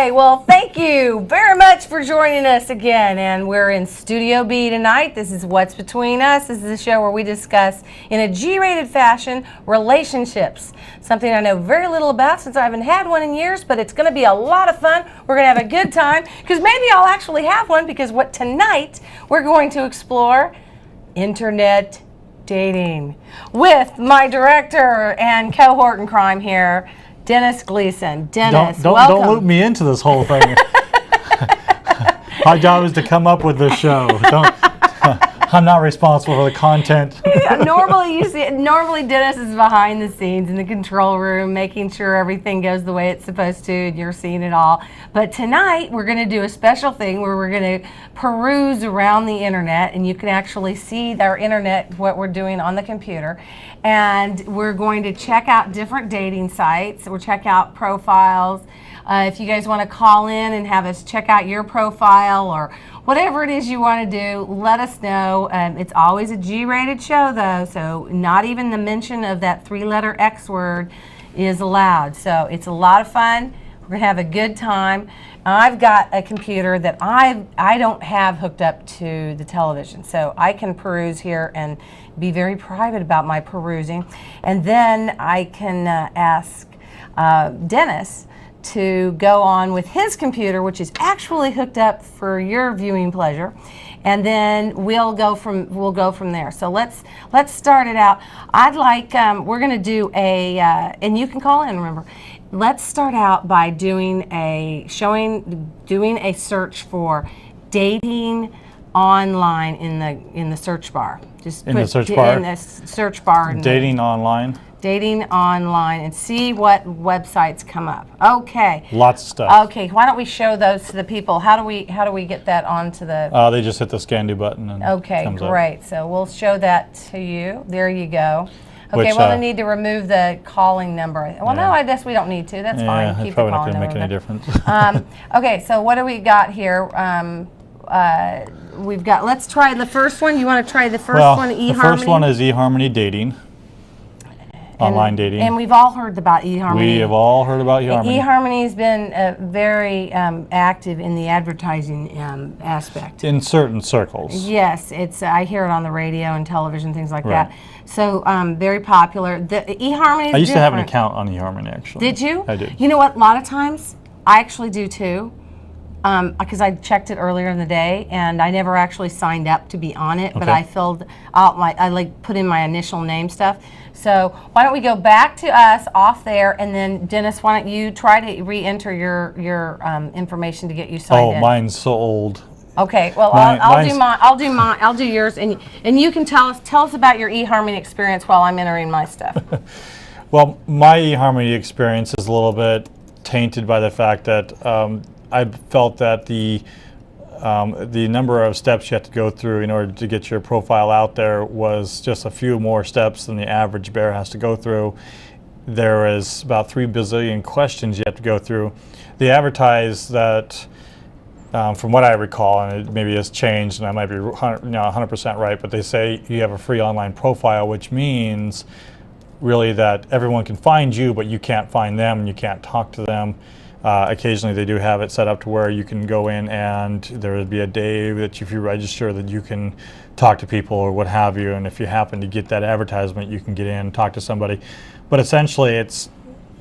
Okay, well, thank you very much for joining us again. And we're in Studio B tonight. This is What's Between Us. This is a show where we discuss, in a G-rated fashion, relationships. Something I know very little about since I haven't had one in years, but it's going to be a lot of fun. We're going to have a good time, because maybe I'll actually have one, because tonight we're going to explore internet dating with my director and cohort in crime here, Dennis Gleason. Dennis, welcome. Don't loop me into this whole thing. My job is to come up with this show. I'm not responsible for the content. Normally Dennis is behind the scenes in the control room, making sure everything goes the way it's supposed to, and you're seeing it all. But tonight we're going to do a special thing where we're going to peruse around the internet, and you can actually see our internet, what we're doing on the computer. And we're going to check out different dating sites. We'll check out profiles. If you guys want to call in and have us check out your profile or whatever it is you want to do, let us know. It's always a G-rated show, though, so not even the mention of that three-letter X word is allowed. So it's a lot of fun. We're going to have a good time. I've got a computer that I don't have hooked up to the television, so I can peruse here and be very private about my perusing. And then I can ask Dennis to go on with his computer, which is actually hooked up for your viewing pleasure, and then we'll go from there. So let's start it out. I'd like we're going to do a and you can call in. Remember, let's start out by doing a search for dating online in the search bar. Just in the search bar. In the search bar. Dating online. Dating online, and see what websites come up. Okay. Lots of stuff. Okay, why don't we show those to the people? How do we get that onto the? They just hit the scan do button and okay, comes great. up. So we'll show that to you. There you go. Okay, well, I need to remove the calling number. Well, no, I guess we don't need to. That's fine. Keep probably the not calling going to make number. any difference. Okay, so what do we got here? We've got. Let's try the first one. You want to try the first one? eHarmony. The first one is eHarmony Dating. Online dating. And we've all heard about eHarmony. We have all heard about eHarmony. eHarmony has been very active in the advertising aspect. In certain circles. Yes, I hear it on the radio and television, things like that. So very popular. The eHarmony is I used to have an different. account on eHarmony, actually. Did you? I did. You know what? A lot of times, I actually do too. Because I checked it earlier in the day, and I never actually signed up to be on it, but I filled out I put in my initial name stuff. So why don't we go back to us off there, and then Dennis, why don't you try to re-enter your information to get you signed in? Oh, mine's so old. Okay, well I'll do mine. I'll do yours, and you can tell us about your eHarmony experience while I'm entering my stuff. Well, my eHarmony experience is a little bit tainted by the fact that I felt that the number of steps you have to go through in order to get your profile out there was just a few more steps than the average bear has to go through. There is about 3 bazillion questions you have to go through. They advertise that, from what I recall, and it maybe has changed, and I might be 100% right, but they say you have a free online profile, which means really that everyone can find you, but you can't find them and you can't talk to them. Occasionally they do have it set up to where you can go in and there would be a day that if you register that you can talk to people or what have you, and if you happen to get that advertisement you can get in and talk to somebody. But essentially it's,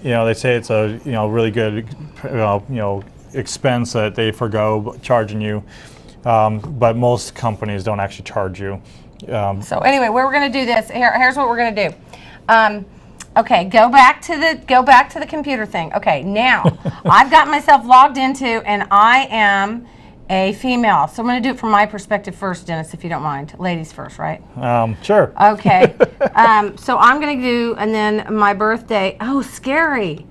they say it's a really good expense that they forgo charging you, but most companies don't actually charge you. So anyway, we're going to do this. Here's what we're going to do. Okay, go back to the computer thing. Okay, now I've got myself logged into, and I am a female. So I'm going to do it from my perspective first, Dennis, if you don't mind. Ladies first, right? Sure. Okay. So I'm going to do, and then my birthday. Oh, scary.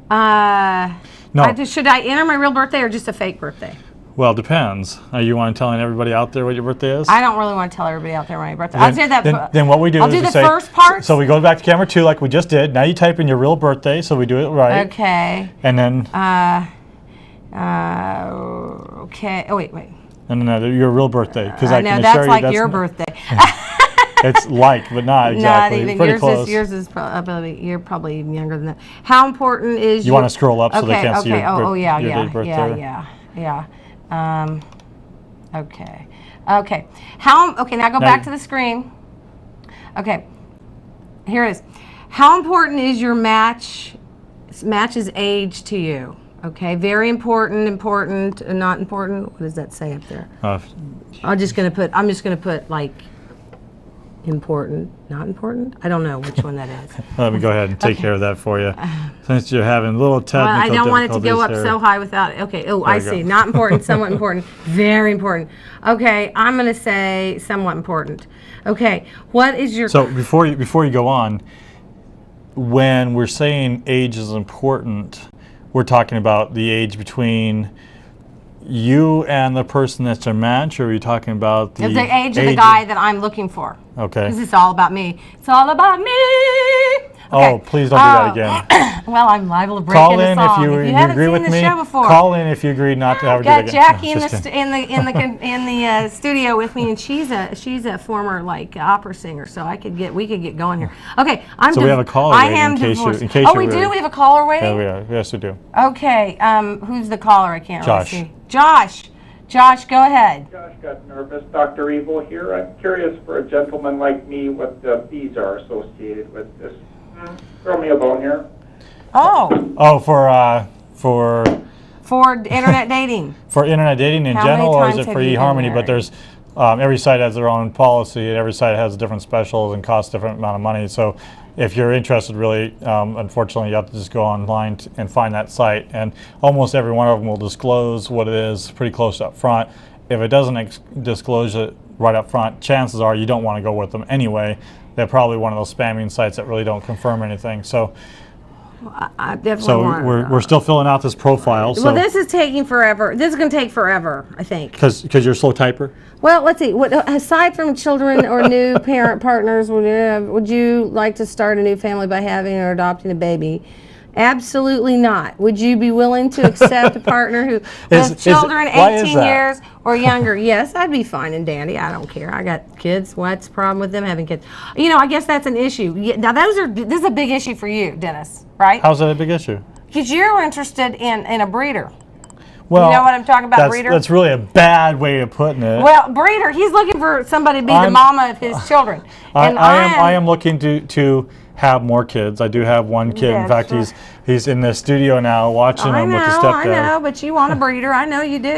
No. Should I enter my real birthday or just a fake birthday? Well, it depends. You want to tell everybody out there what your birthday is? I don't really want to tell everybody out there my birthday. I'll say that. Then what we do I'll is do the say, first part. So we go back to camera 2 like we just did. Now you type in your real birthday, so we do it right. Okay. And then. Okay. Oh wait. And then your real birthday, because I can know assure that's you like your birthday. It's like, but not exactly. Not even. Pretty close. Yours is probably, you're probably even younger than that. How important is You want to scroll up so they can't see your yeah, your yeah, date of birth there? yeah. Okay. Okay. Okay, now go back to the screen. Okay. Here it is. How important is your match's age to you? Okay, very important, important, not important. What does that say up there? I'm just gonna put like important, not important. I don't know which one that is. Let me go ahead and take care of that for you, since you're having a little technical Well, I don't want it to go up difficulties so high without. Okay. Oh, I see. Not important, somewhat important, very important. Okay, I'm gonna say somewhat important. Okay, what is your? So before you go on, when we're saying age is important, we're talking about the age between you and the person that's your match, or are you talking about the age of the guy that I'm looking for? Okay. Because it's all about me. It's all about me. Okay. Oh, please don't do that again. Well, I'm liable to break Call into in song. if you haven't agree seen with the me. show before. Call in if you agree not to ever do it Got again. Jackie No, in the studio with me, and she's a former like opera singer, so we could get going here. Okay, So we have a caller I waiting am in case divorced. you- in case Oh, you're we do. really- We have a caller waiting. Yeah, we are. Yes, we do. Okay, who's the caller? I can't Josh. really see. Josh, go ahead. Josh got nervous. Dr. Evil here. I'm curious for a gentleman like me what the fees are associated with this. Throw me a bone here. Oh, For internet dating. for internet dating in How many general, or is times it have for you been eHarmony? But married? there's every site has their own policy, and every site has different specials and costs different amount of money. So if you're interested, really, unfortunately, you have to just go online and find that site, and almost every one of them will disclose what it is pretty close up front. If it doesn't disclose it right up front, chances are you don't want to go with them anyway. They're probably one of those spamming sites that really don't confirm anything. So, I definitely want. we're still filling out this profile. So Well, this is taking forever. This is going to take forever, I think. because you're a slow typer. Well, let's see. Aside from children or new parent partners, would you like to start a new family by having or adopting a baby? Absolutely not. Would you be willing to accept a partner who has children why is 18 that? years or younger? Yes, I'd be fine and dandy. I don't care. I got kids. What's the problem with them having kids? I guess that's an issue. Now, this is a big issue for you, Dennis, right? How's that a big issue? Because you're interested in a breeder. Well, you know what I'm talking about, breeder? That's really a bad way of putting it. Well, breeder, he's looking for somebody to be the mama of his children. And I am looking to have more kids. I do have one kid. In fact, That's he's in the studio now watching him with the stepdad. I know, but you want a breeder. I know you do.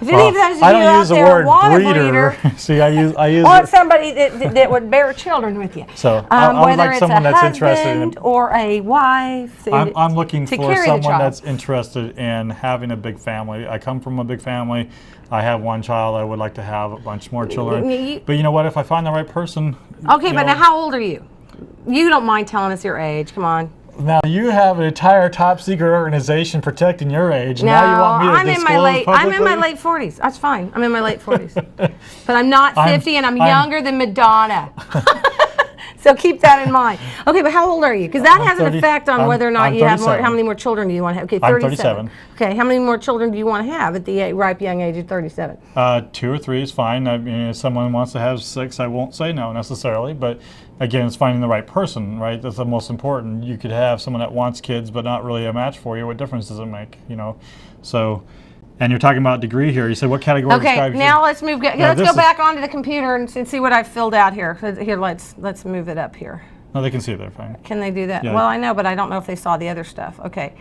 If Well, any of those of I you don't out use the there word want a breeder. breeder, See, I use want it. somebody that would bear children with you. So, I would whether like it's someone a that's interested in- husband or a wife. I'm looking to for carry the someone child. that's interested in having a big family. I come from a big family. I have one child. I would like to have a bunch more children. But you know what? If I find the right person. Okay, but now how old are you? You don't mind telling us your age. Come on. Now you have an entire top secret organization protecting your age. No, Now you want me to I'm disclose publicly? in my late 40s. That's fine. I'm in my late 40s. But I'm not 50 and I'm I'm- younger than Madonna. So keep that in mind. Okay, but how old are you? Because that has an 30 effect on whether or not I'm you have more. 37. How many more children do you want to have? Okay, I'm 37. 37. Okay, how many more children do you want to have at the ripe young age of 37? 2 or 3 is fine. I mean, if someone wants to have 6, I won't say no necessarily. But again, it's finding the right person, right? That's the most important. You could have someone that wants kids, but not really a match for you. What difference does it make? So. And you're talking about degree here. You said what category? Okay, now let's move. Let's this go is- back onto the computer and see what I filled out here. Here, let's move it up here. No, they can see it. They're fine. Can they do that? Yeah. Well, I know, but I don't know if they saw the other stuff. Okay.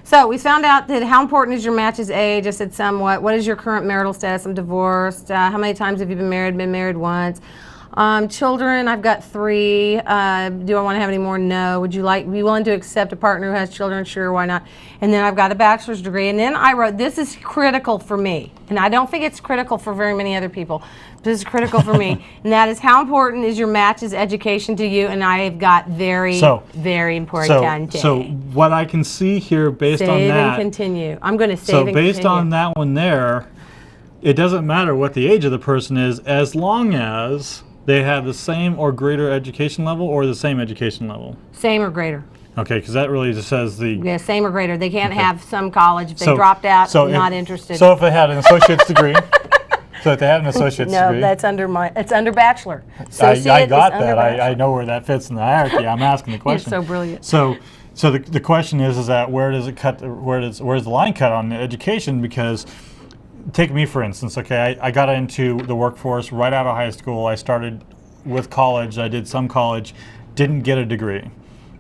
So we found out that how important is your match's age? I said somewhat. What is your current marital status? I'm divorced. How many times have you been married? Been married once. Children, I've got 3. Do I want to have any more? No. Would you be willing to accept a partner who has children? Sure, why not? And then I've got a bachelor's degree. And then I wrote, this is critical for me. And I don't think it's critical for very many other people. This is critical for me. And that is, how important is your match's education to you? And I have got very important. So what I can see here based on Save that. and continue. I'm going to save So and based continue. on that one there, it doesn't matter what the age of the person is, as long as they have the same or greater education level or the same education level. Same or greater. Okay, because that really just says the... Yeah, same or greater. They can't have some college if they So- dropped out, so if- not interested. So if they had an associate's degree, So if they have an associate's No, degree. that's it's under bachelor. I Associate got is under that. I bachelor. know where that fits in the hierarchy. I'm asking the question. so brilliant. So the question is that where does it cut? Where's the line cut on education? Because take me for instance. Okay, I got into the workforce right out of high school. I started with college. I did some college, didn't get a degree.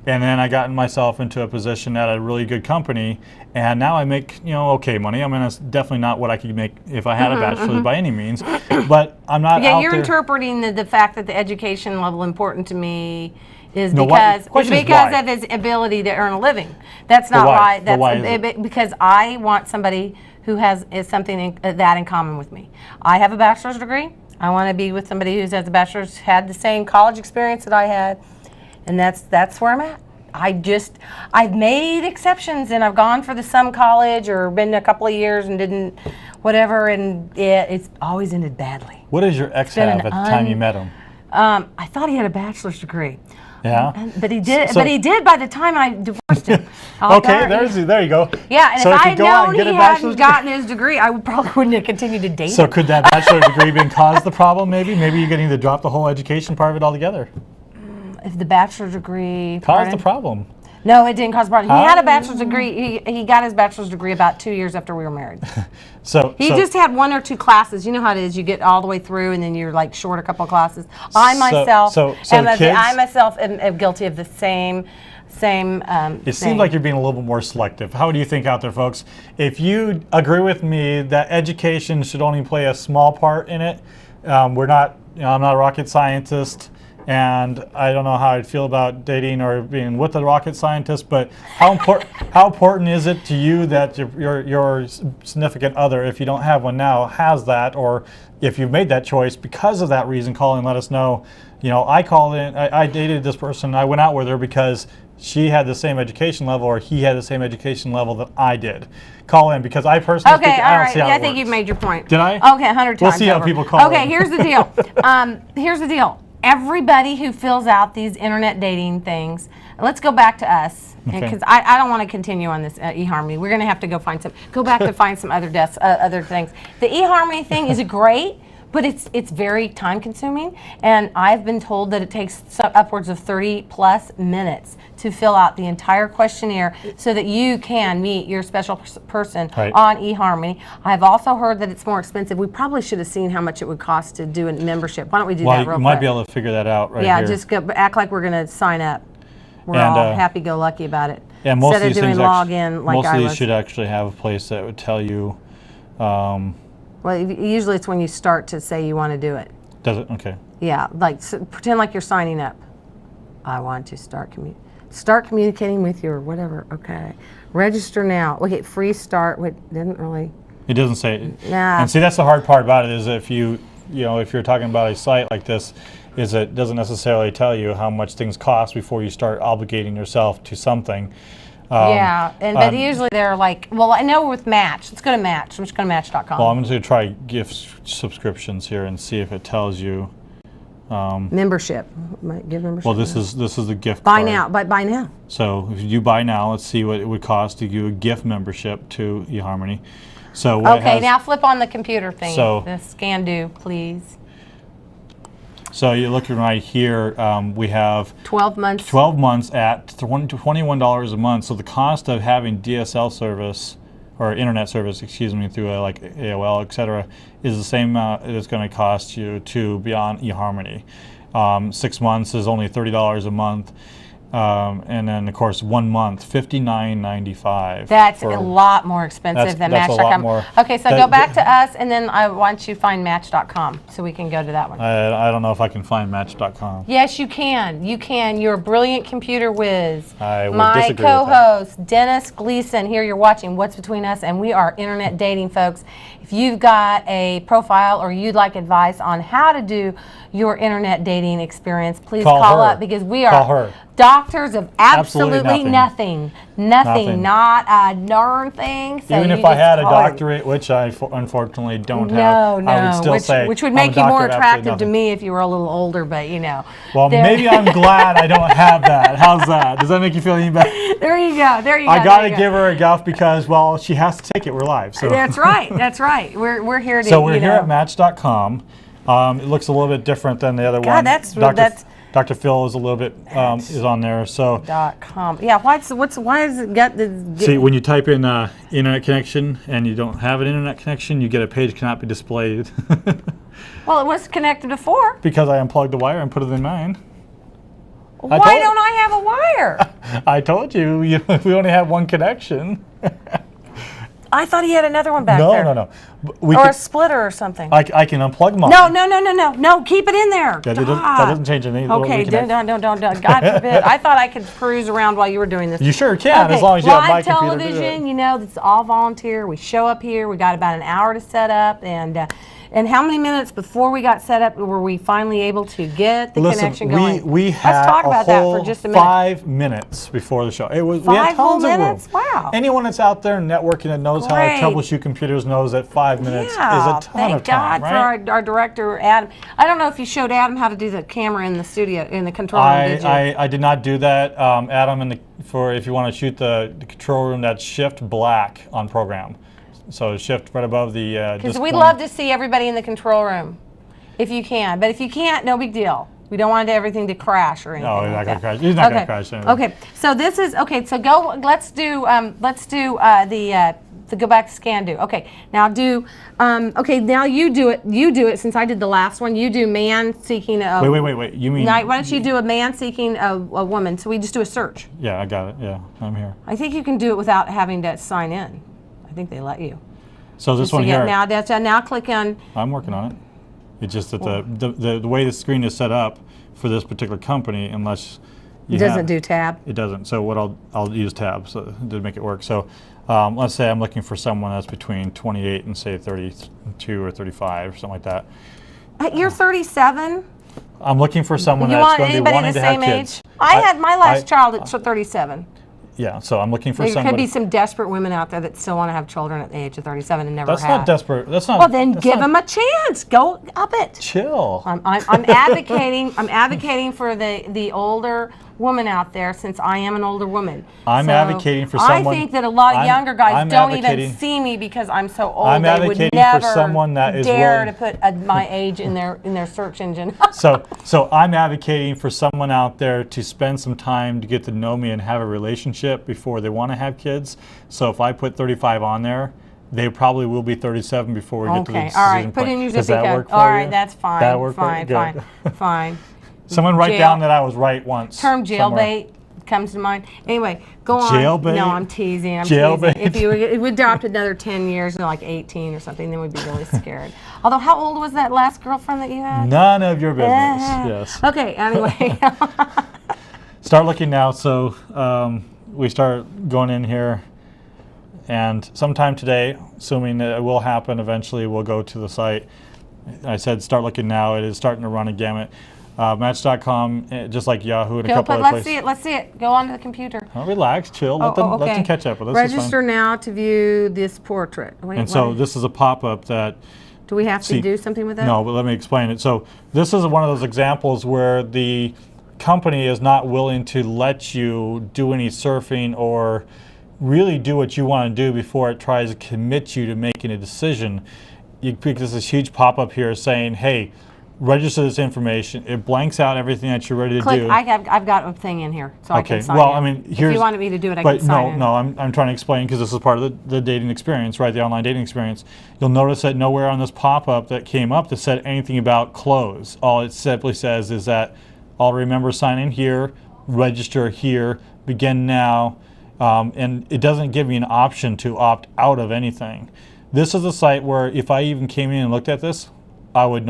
And then I got myself into a position at a really good company, and now I make okay money. I mean, it's definitely not what I could make if I had a bachelor's by any means, but I'm not. Yeah, out you're there. interpreting the fact that the education level important to me is No, because question is because why? of his ability to earn a living. That's But not why? right. But why is That's because I want somebody who has something that in common with me. I have a bachelor's degree. I want to be with somebody who has a bachelor's, had the same college experience that I had. And that's where I'm at. I've made exceptions, and I've gone for some college or been a couple of years and didn't whatever, and it's always ended badly. What does your ex been have an at the time you met him? I thought he had a bachelor's degree. Yeah. But he did. So- But he did by the time I divorced him. Okay, there you go. Yeah, and So if if I you had go out known and get he a bachelor's hadn't gotten his degree, I probably wouldn't have continued to date So him. could that bachelor's degree been cause the problem? Maybe you're getting to drop the whole education part of it altogether. If the bachelor's degree Cause pardon? the problem. No, it didn't cause a problem. He had a How? bachelor's degree. He got his bachelor's degree about 2 years after we were married. He So just had 1 or 2 classes. You know how it is. You get all the way through, and then you're like short a couple of classes. I myself, so kids- I myself am guilty of the same. It seems like you're being a little bit more selective. How do you think out there, folks? If you agree with me that education should only play a small part in it, I'm not a rocket scientist, and I don't know how I'd feel about dating or being with a rocket scientist. But how important is it to you that your significant other, if you don't have one now, has that, or if you've made that choice because of that reason, call and let us know. I called in. I dated this person. I went out with her because she had the same education level, or he had the same education level that I did. Call in, because I personally Okay, think, all I don't right. see how Yeah, I it think works. you've made your point. Did I? Okay, 100 times We'll see how over. people call Okay, in. here's the deal. Here's the deal. Everybody who fills out these internet dating things, let's go back to us, Okay. because I don't want to continue on this eHarmony. We're going to have to go back to find some other things. The eHarmony thing is great, but it's very time consuming, and I've been told that it takes upwards of 30 plus minutes to fill out the entire questionnaire so that you can meet your special person Right. on eHarmony. I've also heard that it's more expensive. We probably should have seen how much it would cost to do a membership. Why don't we do that real you quick? might be able to figure that out right Yeah, here. just act like we're going to sign up. We're And, all happy-go-lucky about it. Yeah, most of Instead these of doing things login like most I of these was. should actually have a place that would tell you. Well, usually it's when you start to say you want to do it. Does it? Okay. Yeah, like pretend like you're signing up. I want to start communicating with your whatever. Okay, register now. Okay, free start. What didn't really. It doesn't say. Nah. And see, that's the hard part about it, is if if you're talking about a site like this, is it doesn't necessarily tell you how much things cost before you start obligating yourself to something. Yeah, but usually they're like, well, I know with Match. Let's go to Match. I'm just going to Match.com. Well, I'm just going to try gift subscriptions here and see if it tells you. Membership. Might give membership. Well, this is the gift buy card. now. Buy now. So if you buy now, let's see what it would cost to do a gift membership to eHarmony. So what it Okay, has- now flip on the computer thing. So- The scan do, please. So you're looking right here. We have 12 months. 12 months at $21 a month. So the cost of having DSL service or internet service, excuse me, through like AOL, etc., is the same amount it's going to cost you to be on eHarmony. 6 months is only $30 a month. And then, of course, 1 month, $59.95. That's a lot more expensive than that's a lot Match.com. more. Okay, so go back to us, and then I want you to find Match.com so we can go to that one. I don't know if I can find Match.com. Yes, you can. You can. You're a brilliant computer whiz. I would My disagree with that. co-host, Dennis Gleason, here you're watching What's Between Us, and we are internet dating, folks. If you've got a profile or you'd like advice on how to do your internet dating experience, please Call call her. up, because we are. Call her. doctors of absolutely Absolutely nothing. Nothing. Not a darn thing. So Even you if I just had a call it- doctorate, which I unfortunately don't No, have, I would still which, say which would I'm make a you more doctor of attractive to absolutely me if you were a little older, but Well, there- maybe I'm glad I don't have that. How's that? Does that make you feel any better? There you go. There you go. I got there to you give her a guff because, well, she has to take it. We're live. So. That's right. That's right. We're here to. So we're here at Match.com. It looks a little bit different than the other one. that's Dr. Phil is a little bit is on there. So .com. Yeah. Why has it got the? see, when you type in internet connection and you don't have an internet connection, you get a page cannot be displayed. Well, it was connected before. Because I unplugged the wire and put it in mine. Why told- don't I have a wire? I told you we only have one connection. I thought he had another one back there. No. We Or could, a splitter or something. I can unplug mine. No, keep it in there. That doesn't change anything. Okay, don't. God forbid. I thought I could cruise around while you were doing this. You sure can, Okay, as long as you have my live computer. television, you know, it's all volunteer. We show up here. We got about an hour to set up, and how many minutes before we got set up were we finally able to get the connection going? we had Let's talk about a that whole for just a minute. 5 minutes before the show. We had 5 whole tons of room. minutes? Wow. Anyone that's out there networking that knows how Great. to troubleshoot computers knows that 5 minutes is a ton thank of time, God right? for our director, Adam. I don't know if you showed Adam how to do the camera in the studio, in the control room, did you? I did not do that. Adam, if you want to shoot the control room, that's shift black on program. So shift right above the Because we'd love to see everybody in the control room, if you can. But if you can't, no big deal. We don't want everything to crash or anything. No, he's like not going to that. crash. He's not going to crash anything. Okay, so this is okay. So go. Let's do the go back to scan do. Okay, now do. Okay, now you do it. You do it since I did the last one. You do man seeking a. Wait. You mean? Why don't you do a man seeking a woman? So we just do a search. Yeah, I got it. Yeah, I'm here. I think you can do it without having to sign in. I think they let you. So this So one yeah, here. now click on. I'm working on it. It's just that the way the screen is set up for this particular company, unless you It doesn't do tab. It doesn't. So what I'll use tab so to make it work. So let's say I'm looking for someone that's between 28 and say 32 or 35 or something like that. You're 37. I'm looking for someone You that's want going to be anybody wanting the to have same kids. age? I had my last child at 37. Yeah, so I'm looking for There could somebody. be some desperate women out there that still want to have children at the age of 37 and never That's have. not desperate. That's not. Well, then that's give not- them a chance. Go up it. Chill. I'm advocating. I'm advocating for the older woman out there, since I am an older woman. I'm So advocating for someone. I think that a lot of younger guys I'm don't even advocating- see me because I'm so old. I'm they would advocating for never someone that is dare willing- to put my age in their search engine. So I'm advocating for someone out there to spend some time to get to know me and have a relationship before they want to have kids. So if I put 35 on there, they probably will be 37 before we get to the Okay, decision all right. point. Put in your Does zip that code. work for All you? right, that's fine. That work for you? fine, Good. fine. Someone write Jail- down that I was right once. Term somewhere. jailbait comes to mind. Anyway, go on. Jailbait? No, I'm teasing. I'm Jailbait? teasing. If we dropped another 10 years, like 18 or something, then we'd be really scared. Although, how old was that last girlfriend that you had? None of your business. Yes. Okay. Anyway. Start looking now. So we start going in here, and sometime today, assuming that it will happen eventually, we'll go to the site. I said start looking now. It is starting to run a gamut. Match.com, just like Yahoo and a couple other places. Let's see it. Go onto the computer. Oh, relax, chill. Let them catch up with us. It's fine. Register now to view this portrait. Wait, And so what? this is a pop-up that. Do we have to see, do something with that? No, but let me explain it. So this is one of those examples where the company is not willing to let you do any surfing or really do what you want to do before it tries to commit you to making a decision. You pick this huge pop-up here saying, hey, register this information. It blanks out everything that you're ready to Click. do. I've got a thing in here, so I can sign well, in. I mean, if here's. you wanted me to do it, I but can sign in. no, I'm trying to explain because this is part of the dating experience, right? The online dating experience. You'll notice that nowhere on this pop-up that came up that said anything about close. All it simply says is that I'll remember sign in here, register here, begin now, and it doesn't give me an option to opt out of anything. This is a site where if I even came in and looked at this, I would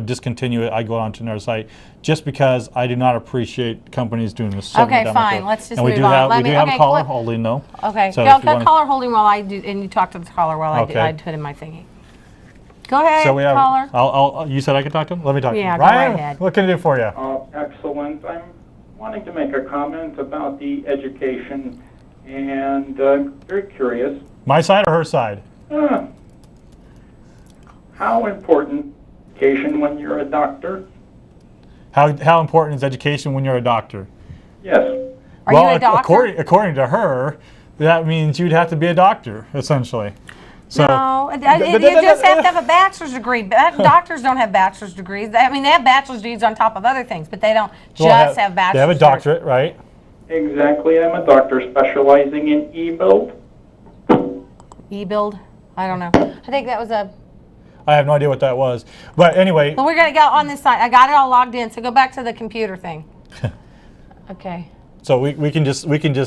discontinue it. I'd go on to another site just because I do not appreciate companies doing this. Okay, fine. Let's just and we move do on. have, we do have a caller click. holding, no? Okay. So Go if you wanna- caller holding while I do, and you talk to the caller while I Okay. I put in my thingy. Go ahead, So we have, caller. you said I could talk to him? Let me talk to Yeah, him. go right Ryan, ahead. what can I do for you? Excellent. I'm wanting to make a comment about the education, and very curious. My side or her side? How important education when you're a doctor? How important is education when you're a doctor? Yes. Are you a doctor? According to her, that means you'd have to be a doctor, essentially. So, no, you just have to have a bachelor's degree. Doctors don't have bachelor's degrees. I mean, they have bachelor's degrees on top of other things, but they don't just have bachelor's. They have a doctorate, right? Exactly. I'm a doctor specializing in e-build. E-build? I don't know. I think that was a... I have no idea what that was. But anyway. Well, we're going to go on this side. I got it all logged in, so go back to the computer thing. Okay. So we can just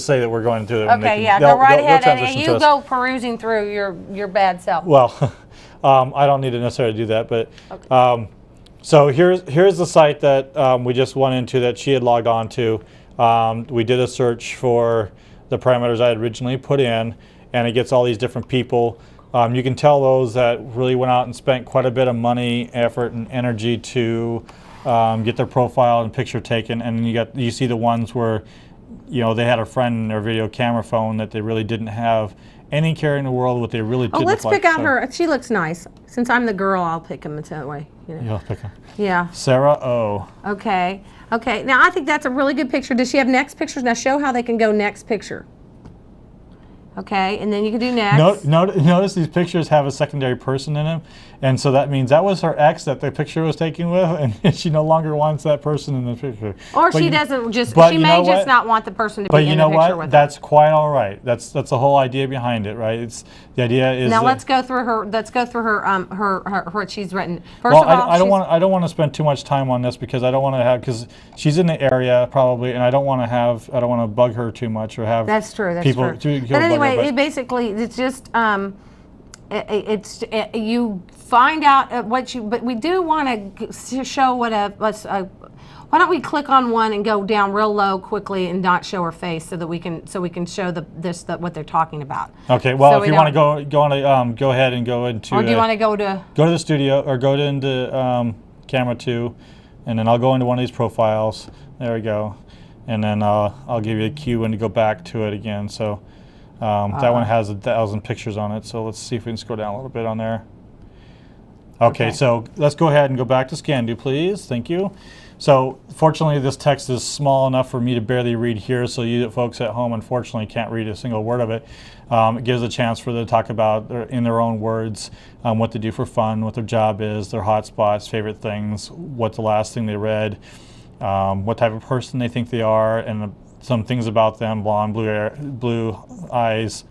say that we're going to. Okay, yeah, go right ahead, and you go perusing through your bad self. Well, I don't need to necessarily do that, but okay. So here's the site that we just went into that she had logged on to. We did a search for the parameters I had originally put in, and it gets all these different people. You can tell those that really went out and spent quite a bit of money, effort, and energy to get their profile and picture taken, and you see the ones where, you know, they had a friend in their video camera phone that they really didn't have any care in the world. What they really did. Oh, let's pick out her. She looks nice. Since I'm the girl, I'll pick them that way. You know. You'll pick them. Yeah. Sarah O. Okay. Okay. Now I think that's a really good picture. Does she have next pictures? Now show how they can go next picture. Okay, and then you can do next. Notice these pictures have a secondary person in them, and so that means that was her ex that the picture was taken with, and she no longer wants that person in the picture. Or she doesn't just. She may just not want the person to be in the picture with her. But you know what? That's quite all right. That's the whole idea behind it, right? It's the idea is. Now let's go through her. Let's go through her what she's written. First of all, I don't want to spend too much time on this because I don't want to have because she's in the area probably, and I don't want to bug her too much or have. That's true. That's people, true. But anyway. Basically, it's just you find out what you. But we do want to show what why don't we click on one and go down real low quickly and not show her face so that we can show what they're talking about. Okay. Well, so if you want to go ahead and go into. Or do you want to go to the studio or go into camera 2, and then I'll go into one of these profiles. There we go, and then I'll give you a cue when to go back to it again. So. That one has 1,000 pictures on it, so let's see if we can scroll down a little bit on there. Okay, so let's go ahead and go back to Scandu, please. Thank you. So fortunately, this text is small enough for me to barely read here, so you folks at home unfortunately can't read a single word of it. It gives a chance for them to talk about, in their own words, what they do for fun, what their job is, their hot spots, favorite things, what's the last thing they read, what type of person they think they are, and some things about them: blonde, blue hair, blue eyes,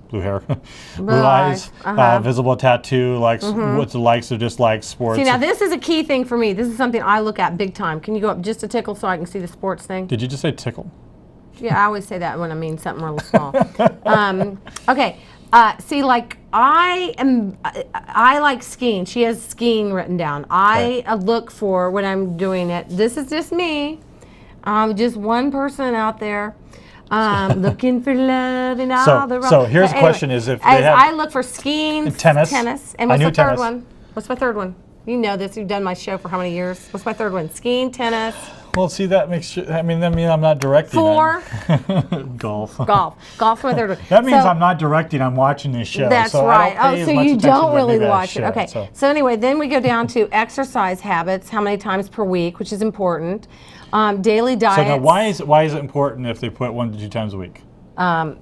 visible tattoo, likes what the likes or dislikes, sports. See, now this is a key thing for me. This is something I look at big time. Can you go up just a tickle so I can see the sports thing? Did you just say tickle? Yeah, I always say that when I mean something real small. Okay. See, like I like skiing. She has skiing written down. I look for when I'm doing it. This is just me. Just one person out there. Looking for love in all the wrong. So here's the question: is if they have I look for skiing, tennis, and what's my third one? What's my third one? You know this. You've done my show for how many years? What's my third one? Skiing, tennis. Well, see, that makes sure. I mean, that means I'm not directing. 4. Golf. Golf's my third one. That means I'm not directing. I'm watching this show. That's so right. I don't pay so as much you don't really to watch show, it. Okay. So anyway, then we go down to exercise habits. How many times per week, which is important. Daily diets. So now, why is it important if they put 1 to 2 times a week?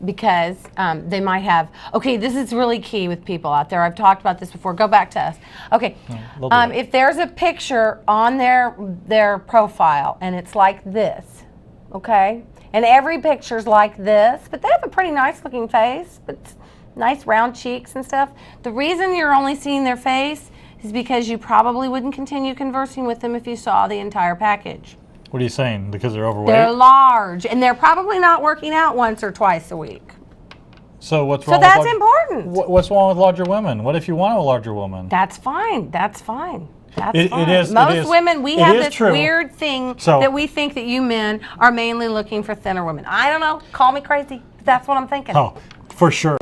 Because they might have. Okay, this is really key with people out there. I've talked about this before. Go back to us. Okay, if there's a picture on their profile and it's like this, okay, and every picture's like this, but they have a pretty nice looking face, but nice round cheeks and stuff. The reason you're only seeing their face is because you probably wouldn't continue conversing with them if you saw the entire package. What are you saying? Because they're overweight? They're large, and they're probably not working out once or twice a week. So what's wrong? So that's important. What's wrong with larger women? What if you want a larger woman? That's fine. That's fine. That's fine. It is. Most women, we have this true. weird thing that we think that you men are mainly looking for thinner women. I don't know. Call me crazy. But that's what I'm thinking. Oh, for sure.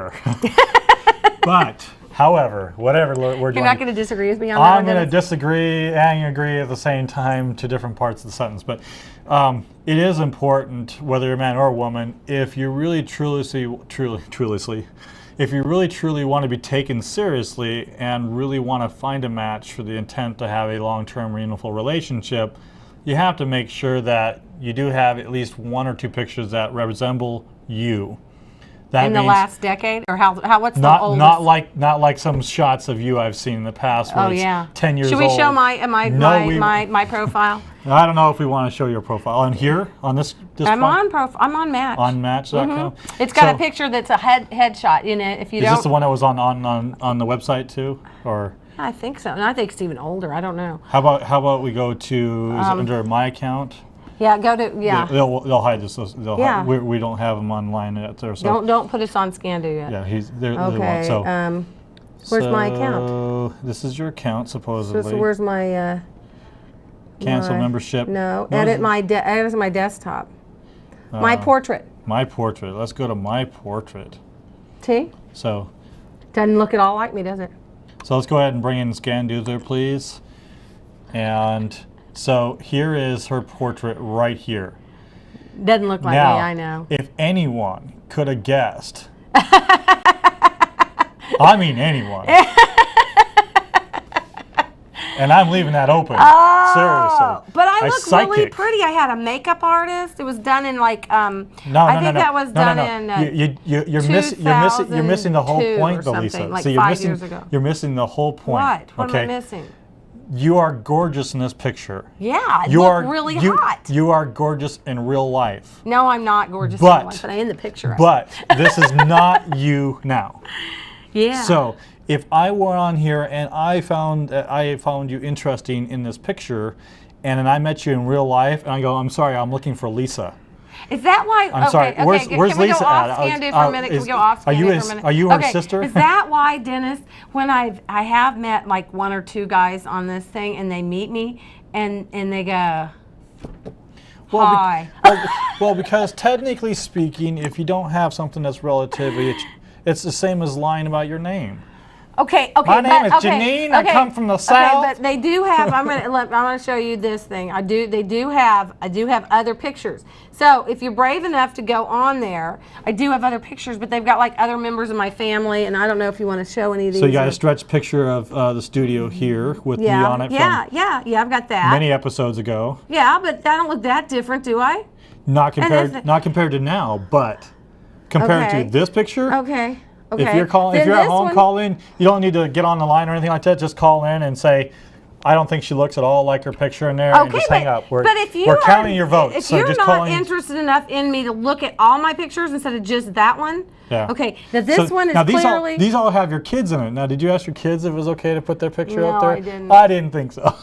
But However, whatever word You're you not want. going to disagree with me on that I'm one, going to Dennis? disagree and agree at the same time to different parts of the sentence. But it is important, whether you're a man or a woman, if you really truly want to be taken seriously and really want to find a match for the intent to have a long-term meaningful relationship, you have to make sure that you do have at least one or two pictures that resemble you. That In the means last decade, or how? What's the not oldest? not like some shots of you I've seen in the past where Oh it's yeah. 10 years Should old. we show my profile? I don't know if we want to show your profile on here on this. I'm on Match. On Match.com. It's got a picture that's a headshot in it. If you Is don't, this the one that was on the website too, or? I think so. And I think it's even older. I don't know. How about we go to is it under my account? Yeah, go to They'll hide this. Yeah. We don't have them online yet there. So Don't put us on Scandu yet. yeah, they're the Okay. one. So where's my account? This is your account supposedly. So where's my Cancel my- membership. No, No, edit my desktop. My portrait. My portrait. Let's go to my portrait. See? So Doesn't look at all like me, does it? let's go ahead and bring in Scandu there, please. And so here is her portrait right here. Doesn't look like Now, me, I know. if anyone could have guessed, I mean anyone, and I'm leaving that open. Seriously. But I look really psychic. pretty. I had a makeup artist. It was done in like No, that was done in you're missing the whole 2002 point, or though, Lisa. something, like See, you're 5 missing, years ago. You're missing the whole point. What? What okay? am I missing? You are gorgeous in this picture. Yeah, I You look are really hot. You are gorgeous in real life. No, I'm not gorgeous But- in life, but in the picture. But this is not you now. yeah. So if I were on here and I found you interesting in this picture, and then I met you in real life, and I go, I'm sorry, I'm looking for Lisa. Is that why? I'm sorry. Where's can we Lisa go off at? Scandu for a minute? Can we go off Are Scandu you for a his- minute? are you her Okay, sister? Is that why, Dennis, when I have met like one or two guys on this thing, and they meet me, and they go, hi. Well, because technically speaking, if you don't have something that's relatively, it's the same as lying about your name. Okay. My name is okay, Janine. I come from the South. Okay, but they do have. I'm gonna show you this thing. I do have other pictures. So if you're brave enough to go on there, I do have other pictures, but they've got like other members of my family, and I don't know if you want to show any of these. So you got a stretch picture of the studio here with me on it from yeah. I've got that. many episodes ago. Yeah, but I don't look that different, do I? Not compared that's- to now, but compared Okay. to this picture. Okay. If you're at home, call in. You don't need to get on the line or anything like that. Just call in and say, I don't think she looks at all like her picture in there, and just hang up. We're counting your votes. If so you're just not call in. interested enough in me to look at all my pictures instead of just that one, Yeah. okay. Now this one is now clearly. these all have your kids in it. Now, did you ask your kids if it was okay to put their picture up No, there? I didn't. I didn't think so.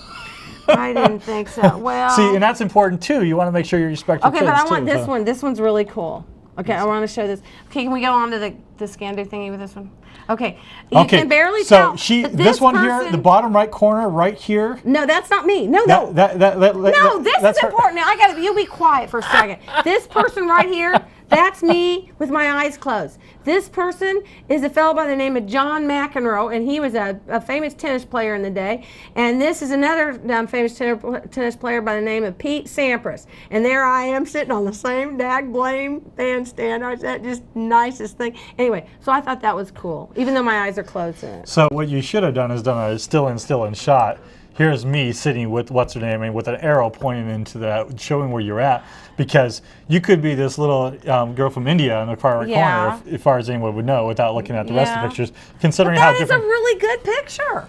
I didn't think so. Well. See, and that's important too. You want to make sure you respect your Okay, kids but I want too, this so. one. This one's really cool. Okay, I want to show this. Okay, can we go on to the Scandu thingy with this one? Okay, you can barely tell. So but this one here, person- the bottom right corner, right here. No, that's not me. No. No, This is important. Now you be quiet for a second. This person right here, that's me with my eyes closed. This person is a fellow by the name of John McEnroe, and he was a famous tennis player in the day. And this is another famous tennis player by the name of Pete Sampras. And there I am sitting on the same dag-blame bandstand. Is that just nicest thing? Anyway, so I thought that was cool, even though my eyes are closed in it. So what you should have done is done a still in shot. Here's me sitting with what's her name, and with an arrow pointing into that, showing where you're at, because you could be this little girl from India in the far right corner, as far as anyone would know, without looking at the rest of the pictures. Considering how That is different. a really good picture.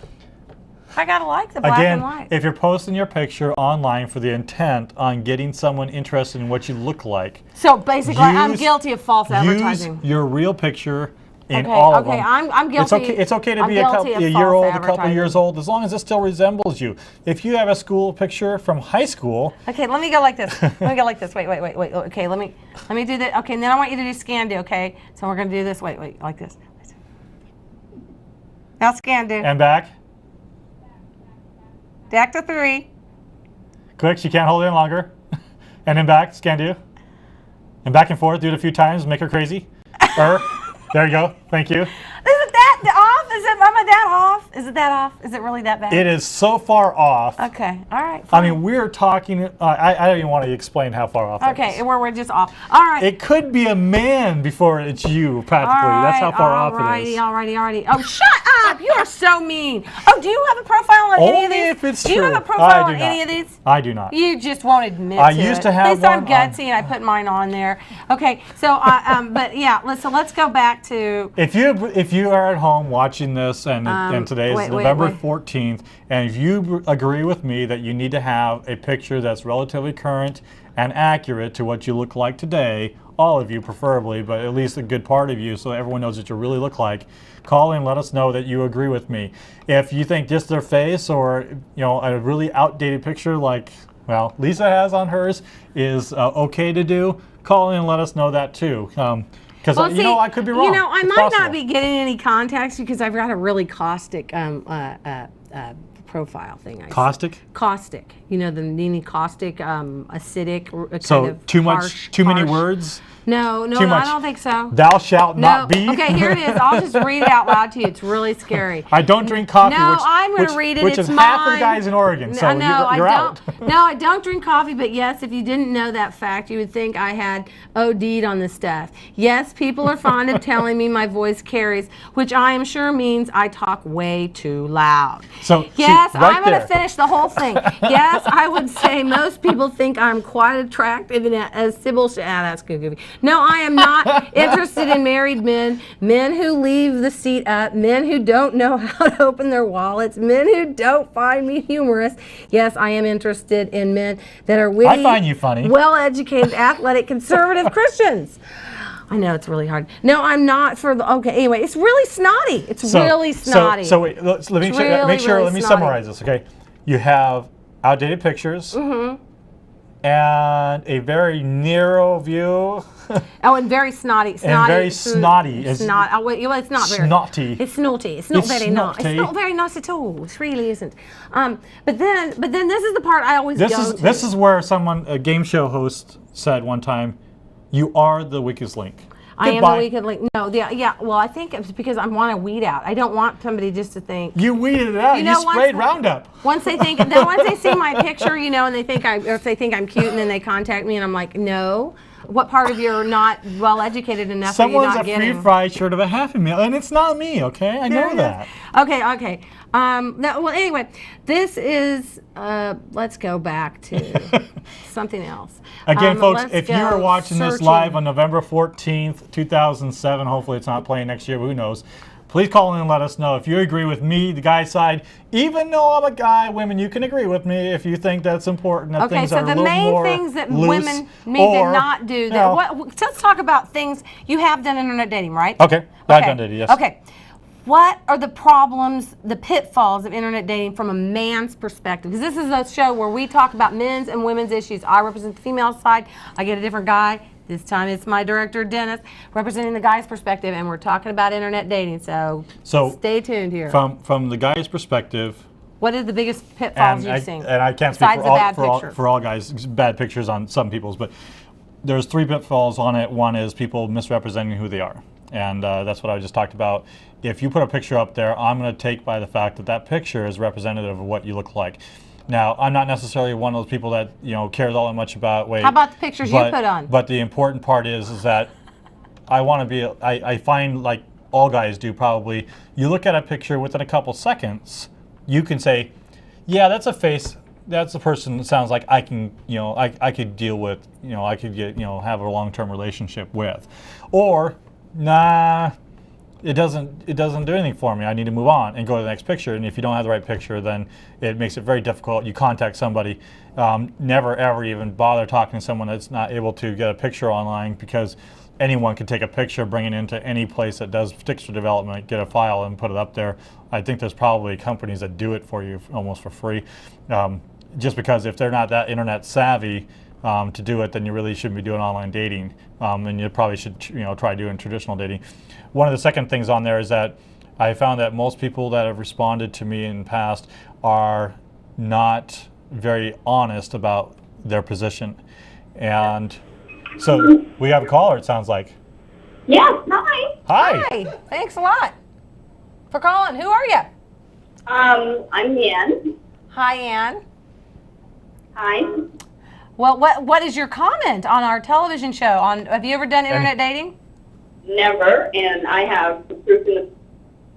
I gotta like the black and white. If you're posting your picture online for the intent on getting someone interested in what you look like, So basically, I'm guilty of false advertising. use your real picture in all of them. Okay, I'm guilty. It's okay to I'm be a guilty of year false old, a couple advertising. years old, as long as it still resembles you. If you have a school picture from high school, Okay, let me go like this. Let me go like this. Wait. Okay, let me do that. Okay, and then I want you to do Scandu. Okay, so we're gonna do this. Wait, like this. Now Scandu. and back. Back to 3. Click, she can't hold it in longer. And then back, Scandu. And back and forth, do it a few times, make her crazy. There you go, thank you. Isn't that Am I that off? Is it that off? Is it really that bad? It is so far off. Okay. All right. I Fine. mean, we're talking. I don't even want to explain how far off. Okay, we're just off. All right. It could be a man before it's you, practically. That's how far off it is. Alrighty. Oh, shut up! You are so mean. Oh, do you have a profile on any of Only these? if it's do you true. have a profile I do on not. any of these? I do not. You just won't admit I to used it. to have At least I'm one gutsy and I put mine on there. Okay, so but yeah, let's go back to. If you are at home watching this and today is November 14th, and if you agree with me that you need to have a picture that's relatively current and accurate to what you look like today, all of you preferably, but at least a good part of you so everyone knows what you really look like, call in and let us know that you agree with me. If you think just their face or a really outdated picture like, well, Lisa has on hers is okay to do, call in and let us know that too. Because I could be wrong. I It's might possible. not be getting any contacts because I've got a really caustic profile thing. Caustic? Caustic. The meaning caustic, acidic, So too many words? No, Too much. I don't think so. Thou shalt not be. Okay, here it is. I'll just read it out loud to you. It's really scary. I don't drink coffee. No, I'm going to read it. Which it's is mine. half of the guys in Oregon. So you're out. No, I don't drink coffee, but yes, if you didn't know that fact, you would think I had OD'd on the stuff. Yes, people are fond of telling me my voice carries, which I am sure means I talk way too loud. So yes, see, right I'm going to there. finish the whole thing. Yes, I would say most people think I'm quite attractive, and as Sybil should, that's goofy. No, I am not interested in married men, men who leave the seat up, men who don't know how to open their wallets, men who don't find me humorous. Yes, I am interested in men that are witty, I find you funny, well-educated, athletic, conservative Christians. I know it's really hard. No, I'm not for the. Okay, anyway, it's really snotty. It's really snotty. So wait, let me make sure. Let me summarize this. Okay, you have outdated pictures. Mm-hmm. And a very narrow view. Oh, and very snotty. And very snotty. It's not. Oh, wait, well, it's not very. Snotty. It's snotty. It's not very nice. snotty. It's not very nice at all. It really isn't. But then this is the part I always go to. This is where a game show host said one time, "You are the weakest link." I am the weakest link. No, yeah. Well, I think it's because I want to weed out. I don't want somebody just to think. You weeded it out. You sprayed Roundup. Once they think, then once they see my picture, and they think if they think I'm cute, and then they contact me, and I'm like, no. What part of you're not well educated enough? Someone's are you not a free fry short of a $500,000, and it's not me. Okay, I know that. Okay. Well, anyway, this is. Let's go back to something else. Again, folks, if you are watching this live on November 14th, 2007, hopefully it's not playing next year, but who knows? Please call in and let us know if you agree with me, the guy's side. Even though I'm a guy, women, you can agree with me if you think that's important. That things are a little more main things that loose, women need to not do. Let's talk about things you have done internet dating, right? Okay, I've done dating, yes. Okay. What are the problems, the pitfalls of internet dating from a man's perspective? Because this is a show where we talk about men's and women's issues. I represent the female side. I get a different guy. This time it's my director, Dennis, representing the guy's perspective, and we're talking about internet dating. So stay tuned here. From the guy's perspective, what are the biggest pitfalls you've seen? And I can't speak for all guys, bad pictures on some people's, but there's 3 pitfalls on it. One is people misrepresenting who they are. And that's what I just talked about. If you put a picture up there, I'm going to take by the fact that that picture is representative of what you look like. Now, I'm not necessarily one of those people that cares all that much about weight. How about the pictures you put on? But the important part is that I want to be. I find, like all guys do probably, you look at a picture within a couple seconds, you can say, yeah, that's a face. That's a person that sounds like I can, I could deal with, I could get, have a long-term relationship with, or nah. It doesn't do anything for me. I need to move on and go to the next picture. And if you don't have the right picture, then it makes it very difficult. You contact somebody, never ever even bother talking to someone that's not able to get a picture online, because anyone can take a picture, bring it into any place that does picture development, get a file and put it up there. I think there's probably companies that do it for you almost for free. Just because if they're not that internet savvy to do it, then you really shouldn't be doing online dating. And you probably should try doing traditional dating. One of the second things on there is that I found that most people that have responded to me in the past are not very honest about their position. And so we have a caller, it sounds like. Yes, hi. Hi. Hi, thanks a lot. for calling. Who are you? I'm Yan. Hi, Ann. Hi. Well, what is your comment on our television show? Have you ever done internet dating? Never, and I have proof in the,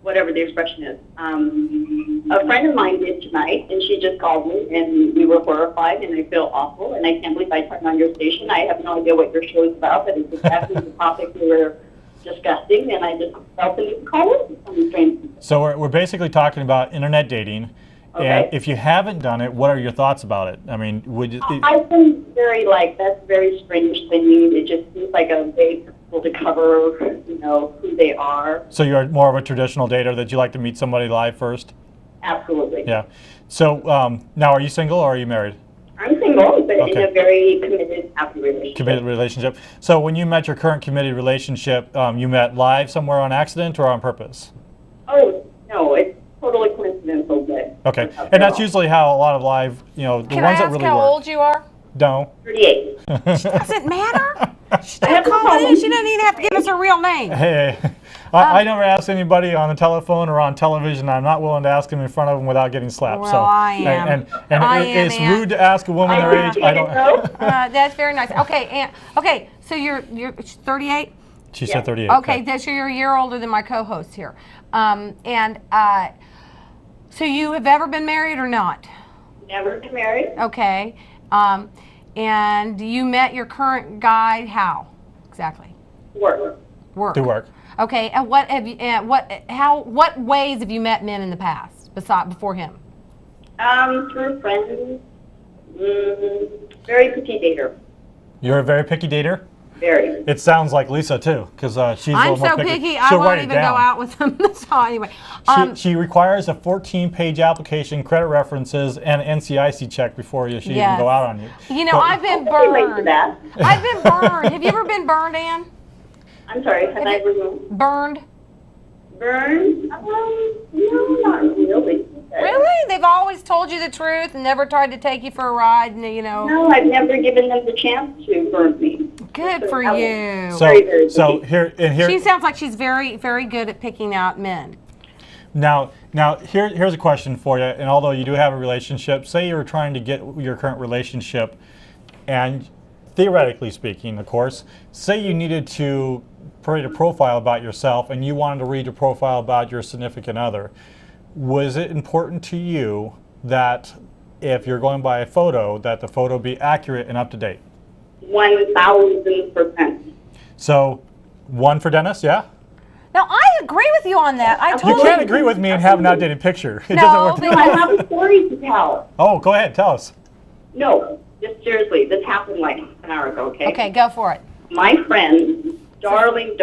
whatever the expression is. A friend of mine did tonight, and she just called me, and we were horrified, and I feel awful, and I can't believe I turned on your station. I have no idea what your show is about, but it's exactly the topic we were discussing, and I just felt the need to call in. So we're basically talking about internet dating. Okay. And if you haven't done it, what are your thoughts about it? I mean, would you? I've been very that's very strange to me. It just seems like a way for people to cover, who they are. So you're more of a traditional dater that you like to meet somebody live first? Absolutely. Yeah. So now, are you single or are you married? I'm single, but in Okay. a very committed, happy relationship. Committed relationship. So when you met your current committed relationship, you met live somewhere on accident or on purpose? Oh, no, it's totally coincidental, but... Okay. And that's usually how a lot of live, the Can I ones that ask really how work. old you are? No. 38. Doesn't matter. She I have no doesn't call in. problem. She doesn't even have to give us her real name. Hey, I never ask anybody on the telephone or on television. I'm not willing to ask them in front of them without getting slapped. Well, so, I am. And I am, it's Aunt. rude to ask a woman their age. I don't. That's very nice. Okay, Aunt. Okay, so you're 38. She said 38. Okay, so you're a year older than my co-host here. So you have ever been married or not? Never been married. Okay. And you met your current guy how exactly? Work. Work. To work. Okay. And what have you? What ways have you met men in the past before him? Through friends. Very petite dater. You're a very picky dater? Very. It sounds like Lisa too, because she's a I'm little more so picky. picky, I She'll won't write it even go down. out with him. So anyway, She requires a 14-page application, credit references, and NCIC check before she even Yes. go out on you. I've been I relate to burned. that. I've been burned. Have you ever been burned, Ann? I'm sorry, have I ever Burned? burned? No, not really. Really? They've always told you the truth and never tried to take you for a ride, and No, I've never given them the chance to burn me. Good for you. So here. She sounds like she's very, very good at picking out men. Now here's a question for you. And although you do have a relationship, say you were trying to get your current relationship, and theoretically speaking, of course, say you needed to create a profile about yourself, and you wanted to read a profile about your significant other. Was it important to you that if you're going by a photo, that the photo be accurate and up to date? 1,000%. So, one for Dennis, yeah? Now, I agree with you on that. I You totally can't agree with me and have an outdated picture. It No, doesn't work. I have a story to tell. Oh, go ahead, tell us. No, just seriously, this happened like an hour ago, okay? Okay, go for it. My friend, darling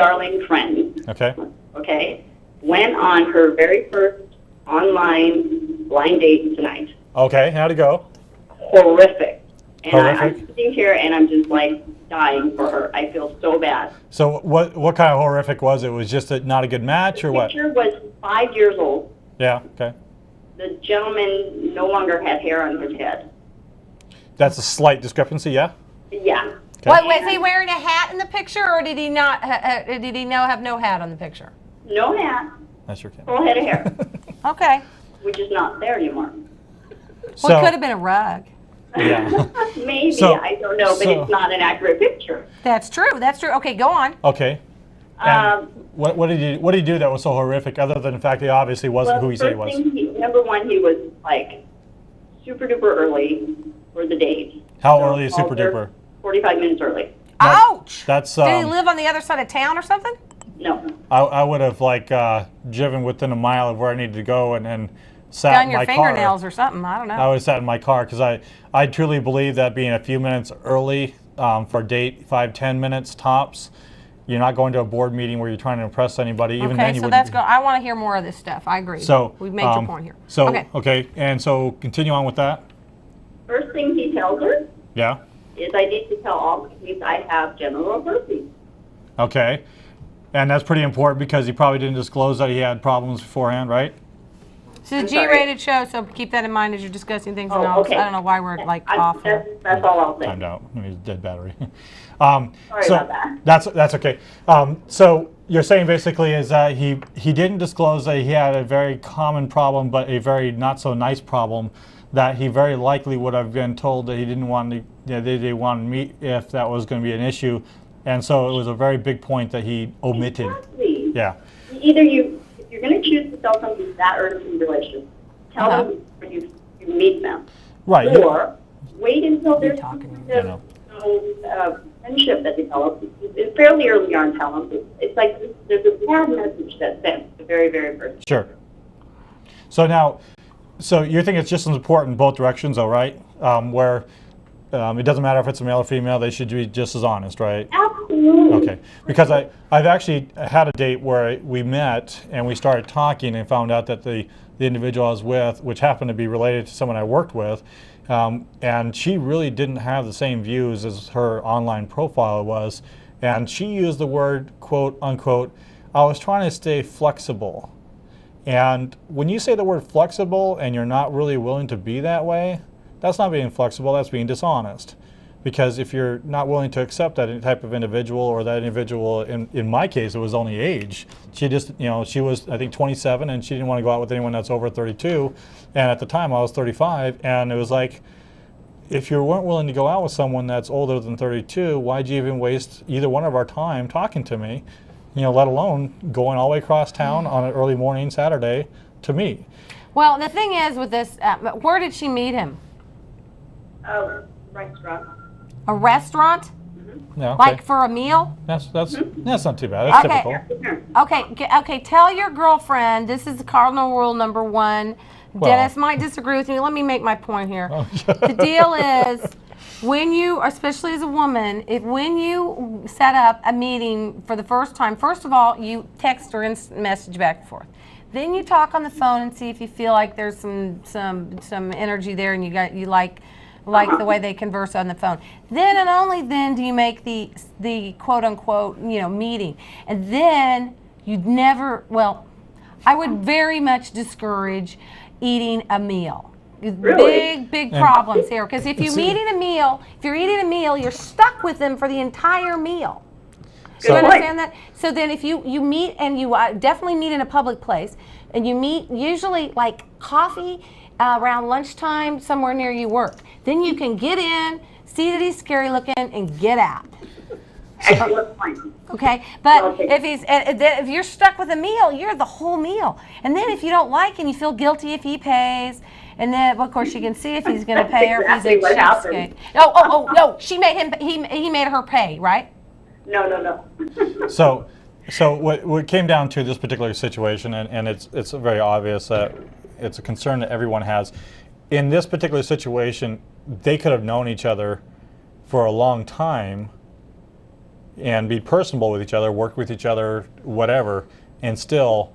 friend, Okay. okay, went on her very first online blind date tonight. Okay, how'd it go? Horrific. And I'm Horrific? sitting here and I'm just like dying for her. I feel so bad. So what kind of horrific was it? Was just not a good match or The what? picture was 5 years old. Yeah, okay. The gentleman no longer had hair on his head. That's a slight discrepancy, yeah? Yeah. Okay. Wait, was he wearing a hat in the picture, or did he not? Did he have no hat on the picture? No hat, That's your kid. full head of hair, Okay. which is not there anymore. Well, it could have been a rug. Yeah. Maybe, So- I don't know, but so- it's not an accurate picture. That's true. That's true. Okay, go on. Okay. Um, And what did he do that was so horrific, other than the fact that he obviously wasn't who he said he was? first thing, number one, he was like super duper early for the date. How So early is super called her duper? 45 minutes early. Ouch! That's Did he live on the other side of town or something? No. I would have driven within a mile of where I needed to go and then sat Done in your my fingernails car. or something. I don't know. I would have sat in my car because I truly believe that being a few minutes early for a date, 5-10 minutes tops, you're not going to a board meeting where you're trying to impress anybody. Even then Okay, you so wouldn't that's be- good. I want to hear more of this stuff. I agree. So We've made your point here. So Okay. and so continue on with that. First thing he tells her Yeah. is I need to tell all companies I have genital herpes. Okay. And that's pretty important because he probably didn't disclose that he had problems beforehand, right? This is a I'm sorry. G-rated show, so keep that in mind as you're discussing things. Oh, and all. okay. I don't know why we're off here. That's all I'll say. Timed out. I mean, dead battery. Sorry so about that. That's okay. So you're saying basically is that he didn't disclose that he had a very common problem, but a very not so nice problem, that he very likely would have been told that he didn't want to, they didn't want to meet if that was going to be an issue, and so it was a very big point that he omitted. Exactly. Yeah. Either if you're going to choose to tell somebody that early relationship, tell them when you meet them. Right. Or wait until there's some kind of friendship that develops. It's fairly early on, tell them. It's like there's a bad message that's sent the very, very first. Sure. So now, so you think it's just as important in both directions, though, right? Where it doesn't matter if it's a male or female, they should be just as honest, right? Absolutely. Okay. Because I've actually had a date where we met and we started talking and found out that the individual I was with, which happened to be related to someone I worked with, and she really didn't have the same views as her online profile was, and she used the word, quote unquote, I was trying to stay flexible. And when you say the word flexible and you're not really willing to be that way, that's not being flexible, that's being dishonest. Because if you're not willing to accept that type of individual, or that individual, in my case, it was only age. She just, she was, I think, 27, and she didn't want to go out with anyone that's over 32. And at the time, I was 35, and it was like, if you weren't willing to go out with someone that's older than 32, why'd you even waste either one of our time talking to me? Let alone going all the way across town on an early morning Saturday to meet. Well, the thing is with this, where did she meet him? Restaurant. A restaurant? Mm-hmm. Yeah, okay. Like for a meal? That's not too bad. That's Okay. typical. Okay. Tell your girlfriend, this is the cardinal rule number 1. Well. Dennis might disagree with me. Let me make my point here. Oh. The deal is, when you, especially as a woman, when you set up a meeting for the first time, first of all, you text or message back and forth. Then you talk on the phone and see if you feel like there's some energy there, and you like the way they converse on the phone. Then and only then do you make the quote unquote meeting. And then you'd never, I would very much discourage eating a meal. Really? Big problems here, because if you're eating a meal, you're stuck with them for the entire meal. So, you understand that? So then if you meet, and you definitely meet in a public place, and you meet usually like coffee around lunchtime somewhere near you work, then you can get in, see that he's scary looking, and get out. Excellent point. Okay, but if you're stuck with a meal, you're the whole meal. And then if you don't like and you feel guilty if he pays, and then of course you can see if he's going to pay or if he's a cheapskate. No, she made him. He made her pay, right? No. So what came down to this particular situation, and it's very obvious that it's a concern that everyone has. In this particular situation, they could have known each other for a long time and be personable with each other, work with each other, whatever, and still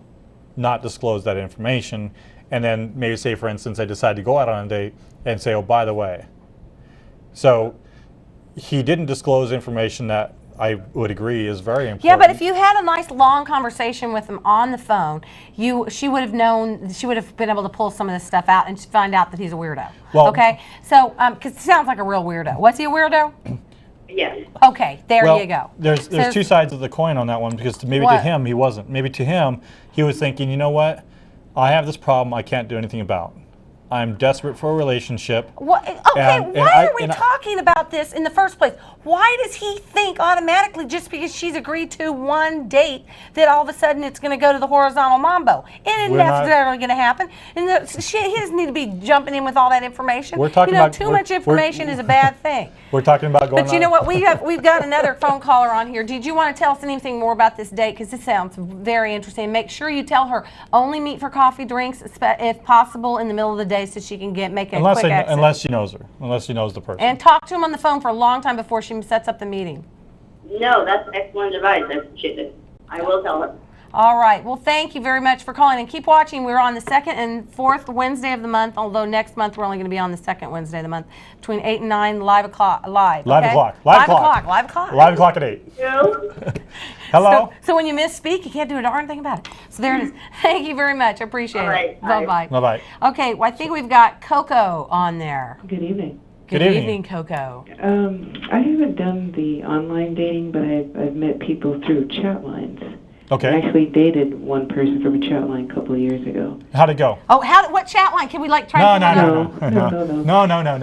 not disclose that information. And then maybe say, for instance, they decide to go out on a date and say, oh, by the way. So he didn't disclose information that I would agree is very important. Yeah, but if you had a nice long conversation with him on the phone, she would have known, she would have been able to pull some of this stuff out and find out that he's a weirdo. Well, okay? So, because he sounds like a real weirdo. Was he a weirdo? Yes. Okay, there you go. There's two sides of the coin on that one, because maybe to him he wasn't. Maybe to him he was thinking, you know what? I have this problem I can't do anything about. I'm desperate for a relationship. Why are we talking about this in the first place? Why does he think automatically, just because she's agreed to one date, that all of a sudden it's going to go to the horizontal mambo? It isn't necessarily going to happen. And he doesn't need to be jumping in with all that information. We're talking about too much information is a bad thing. We're talking about going. But you know what? We've got another phone caller on here. Did you want to tell us anything more about this date? Because this sounds very interesting. Make sure you tell her only meet for coffee, drinks, if possible, in the middle of the day, so she can make a quick exit. Unless she knows her, unless she knows the person. And talk to him on the phone for a long time before she sets up the meeting. No, that's excellent advice. I appreciate it. I will tell her. All right. Well, thank you very much for calling, and keep watching. We're on the 2nd and 4th Wednesday of the month, although next month we're only going to be on the 2nd Wednesday of the month, between 8 and 9, live o'clock. Live o'clock at 8. Hello? So when you misspeak, you can't do a darn thing about it. So there it is. Thank you very much. I appreciate it. Bye-bye. Bye-bye. Okay, well, I think we've got Coco on there. Good evening. Good evening, Coco. I haven't done the online dating, but I've met people through chat lines. Okay. I actually dated one person from a chat line a couple of years ago. How'd it go? Oh, what chat line? Can we like try No, to no, pull it no, up? No. no.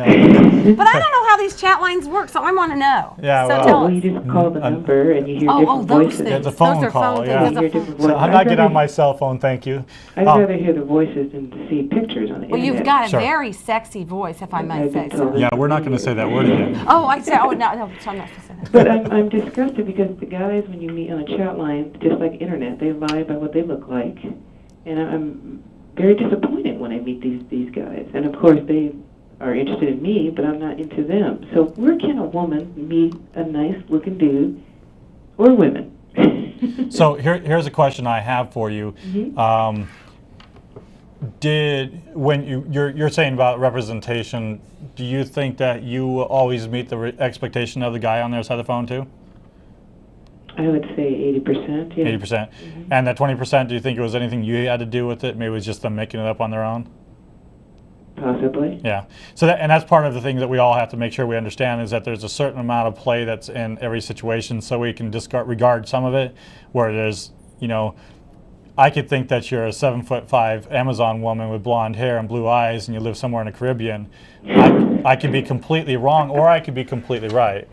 But I don't know how these chat lines work, so I want to know. Yeah, So well- tell Well, us. you just call the number and you hear Oh, different those voices. things. It's a phone Those are call, phone yeah. things. You hear Those are phone- different voices. I'm not getting on my cell phone, thank you. I'd rather hear the voices than to see pictures on the Well, internet. you've got a Sure. very sexy voice, if I might I've say been so. told. Yeah, we're not going to say that word again. Oh, I said, oh, no, so I'm not supposed to say that. But I'm disgusted because the guys, when you meet on a chat line, just like internet, they lie by what they look like. And I'm very disappointed when I meet these guys. And of course, they are interested in me, but I'm not into them. So where can a woman meet a nice-looking dude, or women? So here's a question I have for you. Mhm. When you're saying about representation, do you think that you will always meet the expectation of the guy on the other side of the phone too? I would say 80%, yeah. 80%. And that 20%, do you think it was anything you had to do with it? Maybe it was just them making it up on their own? Possibly. Yeah. So that's part of the thing that we all have to make sure we understand is that there's a certain amount of play that's in every situation, so we can disregard some of it. Where there's, I could think that you're a 7'5" Amazon woman with blonde hair and blue eyes, and you live somewhere in the Caribbean. I could be completely wrong, or I could be completely right.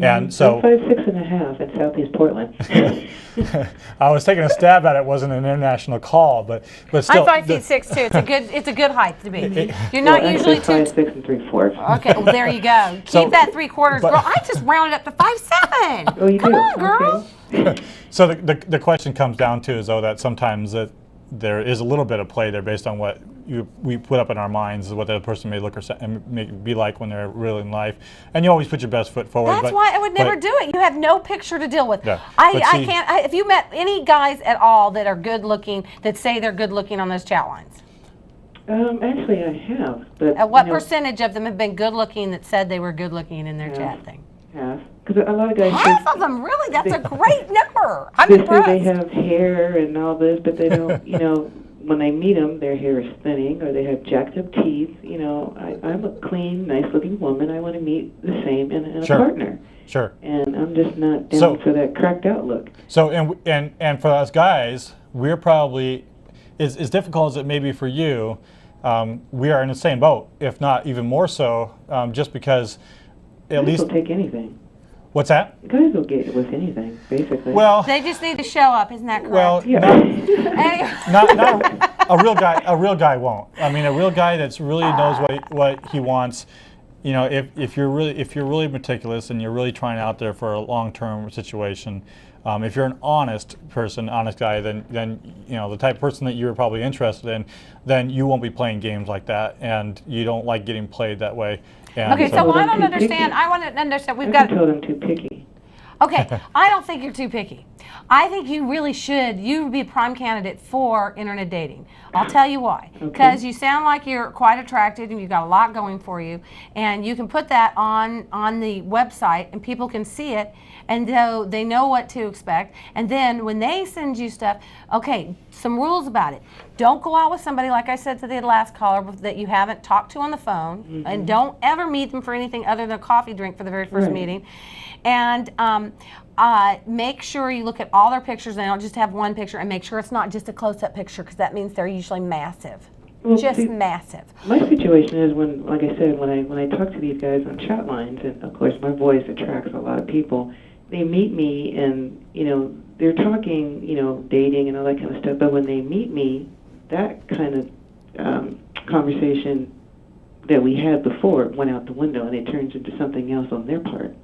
And so I'm 5'6.5" in Southeast Portland. I was taking a stab at it. Wasn't an international call, but still. I'm 5'6" too. It's a good height to be. You're Well, not usually actually too. 5'6" and 3/4. Okay, well there you go. So- Keep that 3/4, but- girl. I just rounded up to 5'7". Oh, you Come do? on, girl. Okay. So the question comes down to is though that sometimes that there is a little bit of play there based on what we put up in our minds, what the other person may look or may be like when they're real in life, and you always put your best foot forward. That's why I would never do it. You have no picture to deal with. Yeah, I but see- can't. If you met any guys at all that are good looking, that say they're good looking on those chat lines, Actually, I have, but what you know, percentage of them have been good looking that said they were good looking in their chat thing? half. Because a lot of guys Half say, of them, really? That's a great number. I'm they say impressed. they have hair and all this, but they don't. When I meet them, their hair is thinning or they have jacked up teeth. I'm a clean, nice-looking woman. I want to meet the same in a Sure. partner. Sure. And I'm just not down So- for that cracked out look. So and for us guys, we're probably as difficult as it may be for you. We are in the same boat, if not even more so, just because at Guys least. will take anything. What's that? Guys will get with anything, basically. Well. They just need to show up. Isn't that correct? Well, yeah. Anyway. not a real guy. A real guy won't. I mean, a real guy that's really knows what he wants. If you're really meticulous and you're really trying out there for a long-term situation, if you're an honest person, honest guy, then the type of person that you're probably interested in, then you won't be playing games like that, and you don't like getting played that way. And Okay, so Well, I I'm don't too understand. picky. I want to understand. We've I've got. been told I'm too picky. Okay, I don't think you're too picky. I think you really should. You would be a prime candidate for internet dating. I'll tell you why. Because you sound like you're quite attracted and you've got a lot going for you, and you can put that on the website and people can see it, and they know what to expect. And then when they send you stuff, okay, some rules about it. Don't go out with somebody, like I said to the last caller, that you haven't talked to on the phone, and don't ever meet them for anything other than a coffee drink for the very first Right. meeting. And make sure you look at all their pictures and don't just have one picture, and make sure it's not just a close-up picture, because that means they're usually massive. Well, Just see, massive. My situation is like I said, when I talk to these guys on chat lines, and of course my voice attracts a lot of people. They meet me, and they're talking, dating and all that kind of stuff. But when they meet me, that kind of conversation that we had before went out the window, and it turns into something else on their part.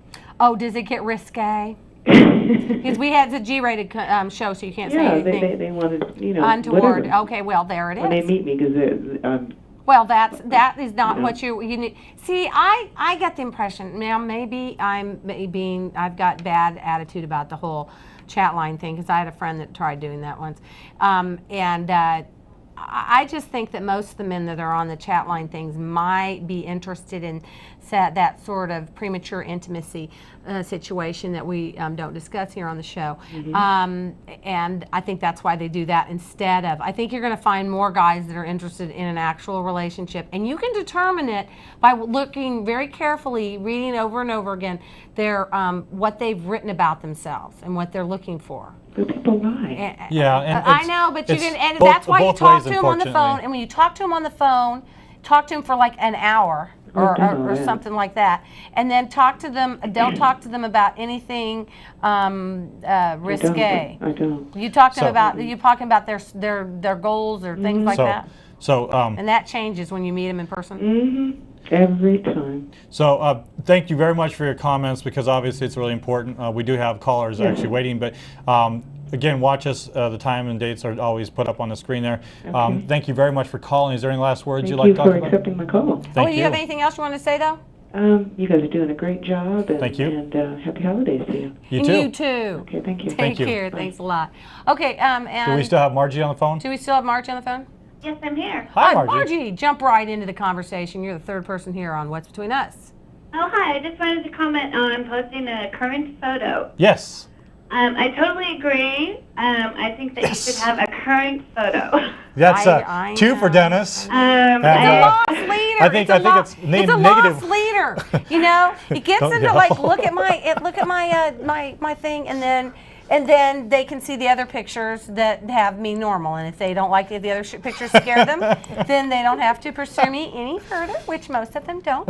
Oh, does it get risque? Because we had the G-rated show, so you can't say Yeah, anything they wanted, untoward. whatever. Okay, well, there it is. When they meet me, because Well, that is not Yeah. what you need. See, I get the impression, now maybe I've got bad attitude about the whole chat line thing, because I had a friend that tried doing that once. I just think that most of the men that are on the chat line things might be interested in that sort of premature intimacy situation that we don't discuss here on the show. And I think that's why they do that instead of, I think you're going to find more guys that are interested in an actual relationship. And you can determine it by looking very carefully, reading over and over again their what they've written about themselves and what they're looking for. But people lie. Yeah, and I know, but you can, and both- that's why you both talk ways, to him on the phone. unfortunately. And when you talk to him on the phone, talk to him for like an hour or Yeah. something like that, and then talk to them. Don't talk to them about anything risque. I don't. You talk to them So- about you talking about their goals or things like that, So, and that changes when you meet them in person. Every time. So thank you very much for your comments, because obviously it's really important. We do have callers actually waiting, but again, watch us. The time and dates are always put up on the screen there. Okay. Thank you very much for calling. Is there any last words Thank you'd like you to talk for about? accepting my call. Thank Do you. you have anything else you want to say though? You guys are doing a great job. And, Thank you. And happy holidays to you. You And too. you too. Okay, thank you. Take Thank you. care. Bye. Thanks a lot. Okay. And Do we still have Margie on the phone? do we still have Margie on the phone? Yes, I'm here. Hi, Hi, Margie. jump right into the conversation. You're the third person here on What's Between Us. Oh, hi. I just wanted to comment on posting a current photo. Yes. I totally agree. I think that you should have a current photo. That's I 2 for know. Dennis. It's a Uh, lost leader. I think it's it's a negative. lost leader. You know, he gets Don't into go. like look at my thing, and then they can see the other pictures that have me normal, and if they don't like the other pictures scare them, then they don't have to pursue me any further, which most of them don't.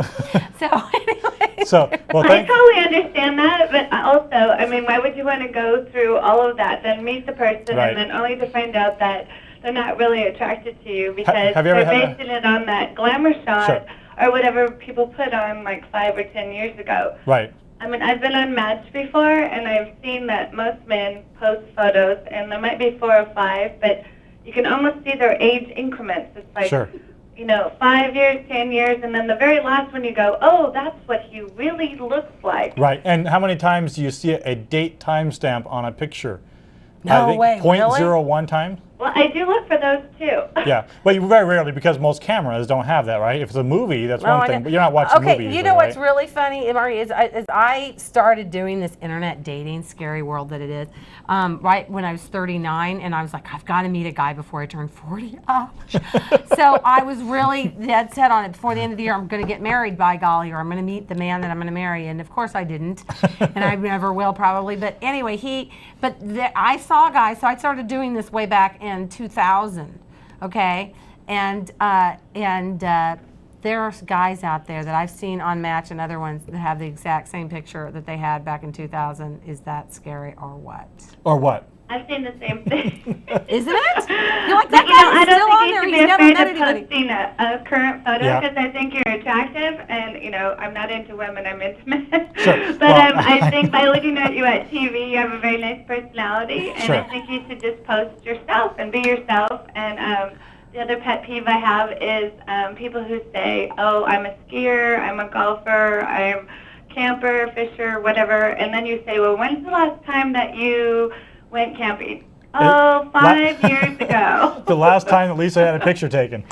So anyway. So, well, I thank totally understand that, but also, I mean, why would you want to go through all of that, then meet the person, Right. and then only to find out that they're not really attracted to you because have you ever they're had a- basing it on that glamour shot Sure. or whatever people put on like 5 or 10 years ago. Right. I mean, I've been on Match before, and I've seen that most men post photos, and there might be 4 or 5, but you can almost see their age increments. It's like, Sure. 5 years, 10 years, and then the very last one you go, oh, that's what he really looks like. Right. And how many times do you see a date timestamp on a picture? No I think way, really? 0.01 times. Well, I do look for those too. Yeah, but very rarely, because most cameras don't have that, right? If it's a movie, that's one thing, but you're not watching Okay, movies. you know what's right? really funny, Marie, is I started doing this internet dating, scary world that it is, right when I was 39, and I was like, I've got to meet a guy before I turn 40. Ouch. So I was really dead set on it. Before the end of the year, I'm going to get married, by golly, or I'm going to meet the man that I'm going to marry. And of course I didn't, and I never will probably. But anyway, I saw a guy, so I started doing this way back in 2000. Okay, and there are guys out there that I've seen on Match and other ones that have the exact same picture that they had back in 2000. Is that scary or what? Or what? I've seen the same thing. Isn't it? You're like, But, that I guy's still on don't there. think He's you should never be met afraid of anybody. posting a current photo Yeah. because I think you're attractive, and I'm not into women, I'm into men. Sure. But Well, I think by looking at you at TV, you have a very nice personality, and Sure. I think you should just post yourself and be yourself. And the other pet peeve I have is people who say, "Oh, I'm a skier, I'm a golfer, I'm camper, fisher, whatever," and then you say, "Well, when's the last time that you went camping?" Oh, 5 years ago. The last time that Lisa had a picture taken.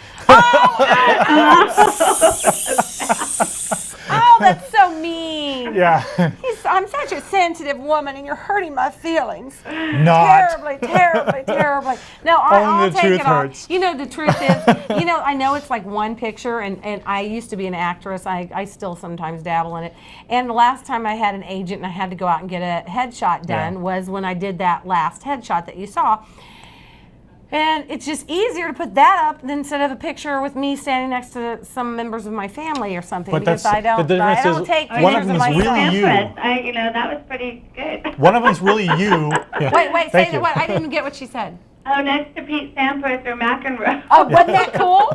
Oh, that's so mean. Yeah. I'm such a sensitive woman, and you're hurting my feelings. Not. Terribly. No, Only I'll the take truth it all. hurts. You know, the truth is, I know it's like one picture, and I used to be an actress. I still sometimes dabble in it. And the last time I had an agent and I had to go out and get a headshot done Yeah. was when I did that last headshot that you saw. And it's just easier to put that up than instead of a picture with me standing next to some members of my family or something. But because that's- I the difference don't is take one pictures of them of is myself. really you. That was pretty good. One of them's really you. Yeah. Wait, Thank say you. what? I didn't get what she said. Oh, next to Pete Sampras or McEnroe. Oh, wasn't that cool?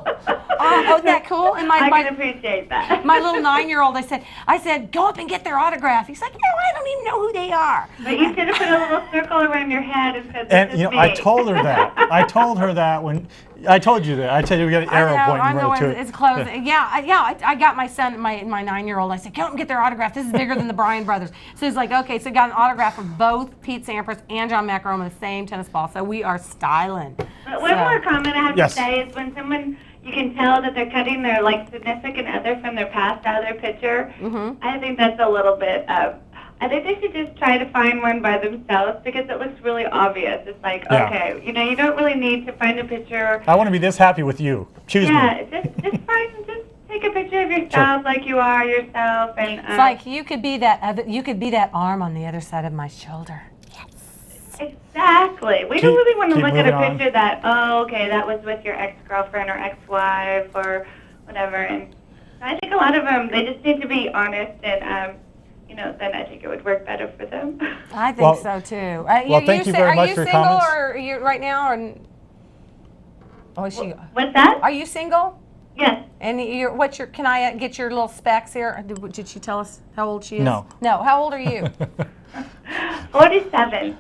Wasn't that cool? And I my can appreciate that. my little 9-year-old, I said, go up and get their autograph. He's like, no, I don't even know who they are. But you should have put a little circle around your head and said, "This And is me." I told her that. I told her that when I told you that. I told you we got an arrow I pointing know right to it. it's close. I got my son, my 9-year-old. I said, go and get their autograph. This is bigger than the Bryan brothers. So he's like, okay. So he got an autograph from both Pete Sampras and John McEnroe on the same tennis ball. So we are styling. But one more comment I have Yes. to say is when someone, you can tell that they're cutting their like significant other from their past out of their picture. I think that's a little bit. I think they should just try to find one by themselves because it looks really obvious. It's like, Yeah. okay, you know, you don't really need to find a picture. I want to be this happy with you. Choose Yeah, me. just take a picture of yourself like you are yourself, and It's like you could be that arm on the other side of my shoulder. exactly. We don't really want to keep look at a moving on. picture that, oh, okay, that was with your ex-girlfriend or ex-wife or whatever. And I think a lot of them, they just need to be honest, and you know, then I think it would work better for them. I think Well- so too. well, thank you very much for your comments. Are you single or right now? Or is she? What's that? Are you single? Yes. And what's your? Can I get your little specs here? Did she tell us how old she is? No. No. How old are you? 47.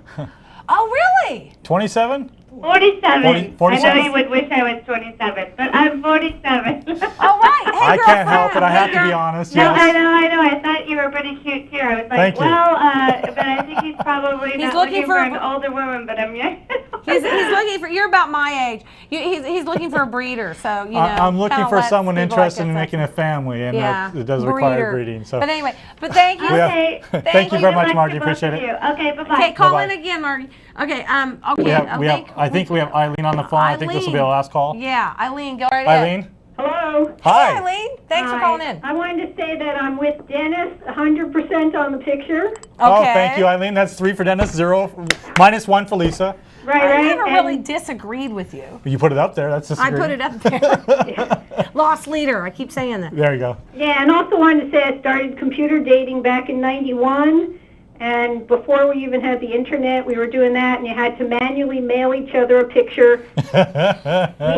Oh, really? 27? 47. 47? I know you would wish I was 27, but I'm 47. All right. Hey, I can't help it. I have girlfriend. to be honest. No, Yes. I know. I thought you were pretty cute too. I was like, Thank you. well, but I think he's probably He's not looking looking for for a- an older woman, but I'm young. He's looking for. You're about my age. He's looking for a breeder. So you know. I'm looking kinda for lets someone people interested like in us making a family, and Yeah. it does require breeder. breeding. So. But anyway, thank you. We have- Okay. Thank you very much, Good luck Margie. to both Appreciate of it. you. Okay, bye-bye. Okay, call Bye-bye. in again, Margie. Okay, I think we have Eileen on the phone. I think this will be our last call. Yeah, Eileen, go right ahead. Eileen? Hello. Hi. Hey, Eileen. Thanks for Hi. calling in. I wanted to say that I'm with Dennis 100% on the picture. Oh, Okay. thank you, Eileen. That's 3 for Dennis, 0, -1 for Lisa. Right, I right. never and- really disagreed with you. You put it up there. That's just I put it up there. Lost leader. I keep saying that. There you go. Yeah, and also wanted to say I started computer dating back in '91. And before we even had the internet, we were doing that, and you had to manually mail each other a picture. We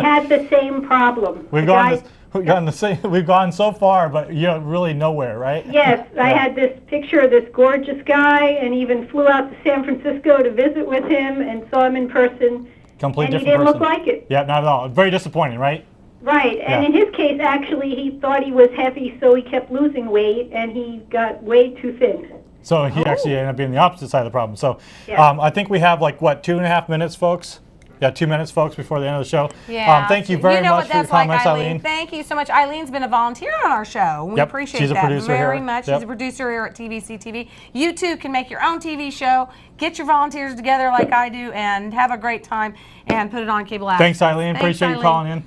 had the same problem. We've The guy- we've gone so far, but really nowhere, right? Yes, I had this picture of this gorgeous guy, and even flew out to San Francisco to visit with him, and saw him in person. Complete And he different didn't person. look like it. Yeah, not at all. Very disappointing, right? Right, and Yeah. in his case, actually, he thought he was heavy, so he kept losing weight, and he got way too thin. So he actually ended up being the opposite side of the problem. So Yeah. I think we have 2.5 minutes, folks? Yeah, 2 minutes, folks, before the end of the show. Yeah. Thank you very You know much what for your that's like, comments, Eileen. Thank you so much. Eileen's been a volunteer on our show. We Yep, appreciate she's a that producer very here. much. Yep. She's a producer here at TVCTV. You too can make your own TV show, get your volunteers together like I do, and have a great time and put it on cable access. Thanks, Eileen. Appreciate you Eileen. calling in.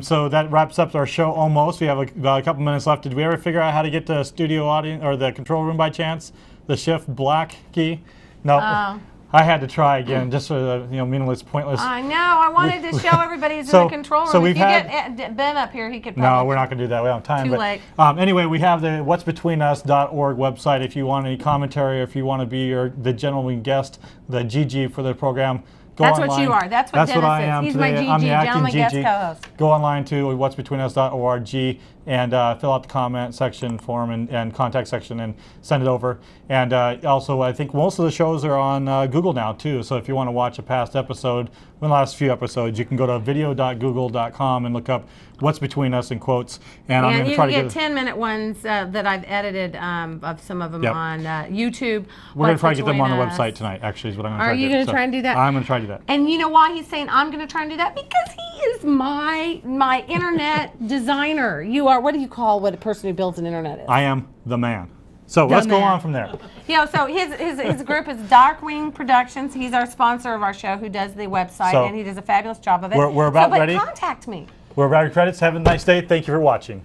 So that wraps up our show almost. We have about a couple minutes left. Did we ever figure out how to get the studio audience or the control room by chance? The shift black key? No. I had to try again just for the meaningless, pointless. I know. I wanted to show everybody who's So- in the control room. so if we've you had- get Ben up here, he could No, probably. we're not going to do that. We don't have time. Too but, late. Anyway, we have the what'sbetweenus.org website. If you want any commentary, or if you want to be the gentleman guest, the GG for the program, go That's online. what you are. That's what Dennis I is. am He's my today. GG, I'm the acting gentleman guest GG. co-host. Go online to what'sbetweenus.org and fill out the comment section form and contact section and send it over. And also, I think most of the shows are on Google now too. So if you want to watch a past episode, the last few episodes, you can go to video.google.com and look up What's Between Us in quotes. And I'm going And to you try can to get 10-minute ones that I've edited of some of them Yep. on YouTube. We're going to try to What's get them on the Between Us. website tonight, actually, is what I'm going to Are try to do. you gonna try and do that? I'm going to try to do that. And you know why he's saying I'm going to try and do that? Because he is my internet designer. You are, what do you call what a person who builds an internet is? I am the man. So let's go man. on from there. So his group is Darkwing Productions. He's our sponsor of our show who does the website, So, and he does a fabulous job of it. we're about but ready. Contact me. We're about to credits. Have a nice day. Thank you for watching.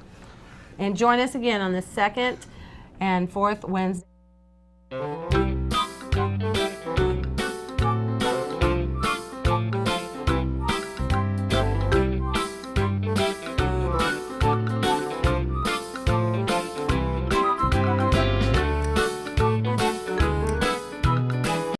And join us again on the 2nd and 4th Wednesday.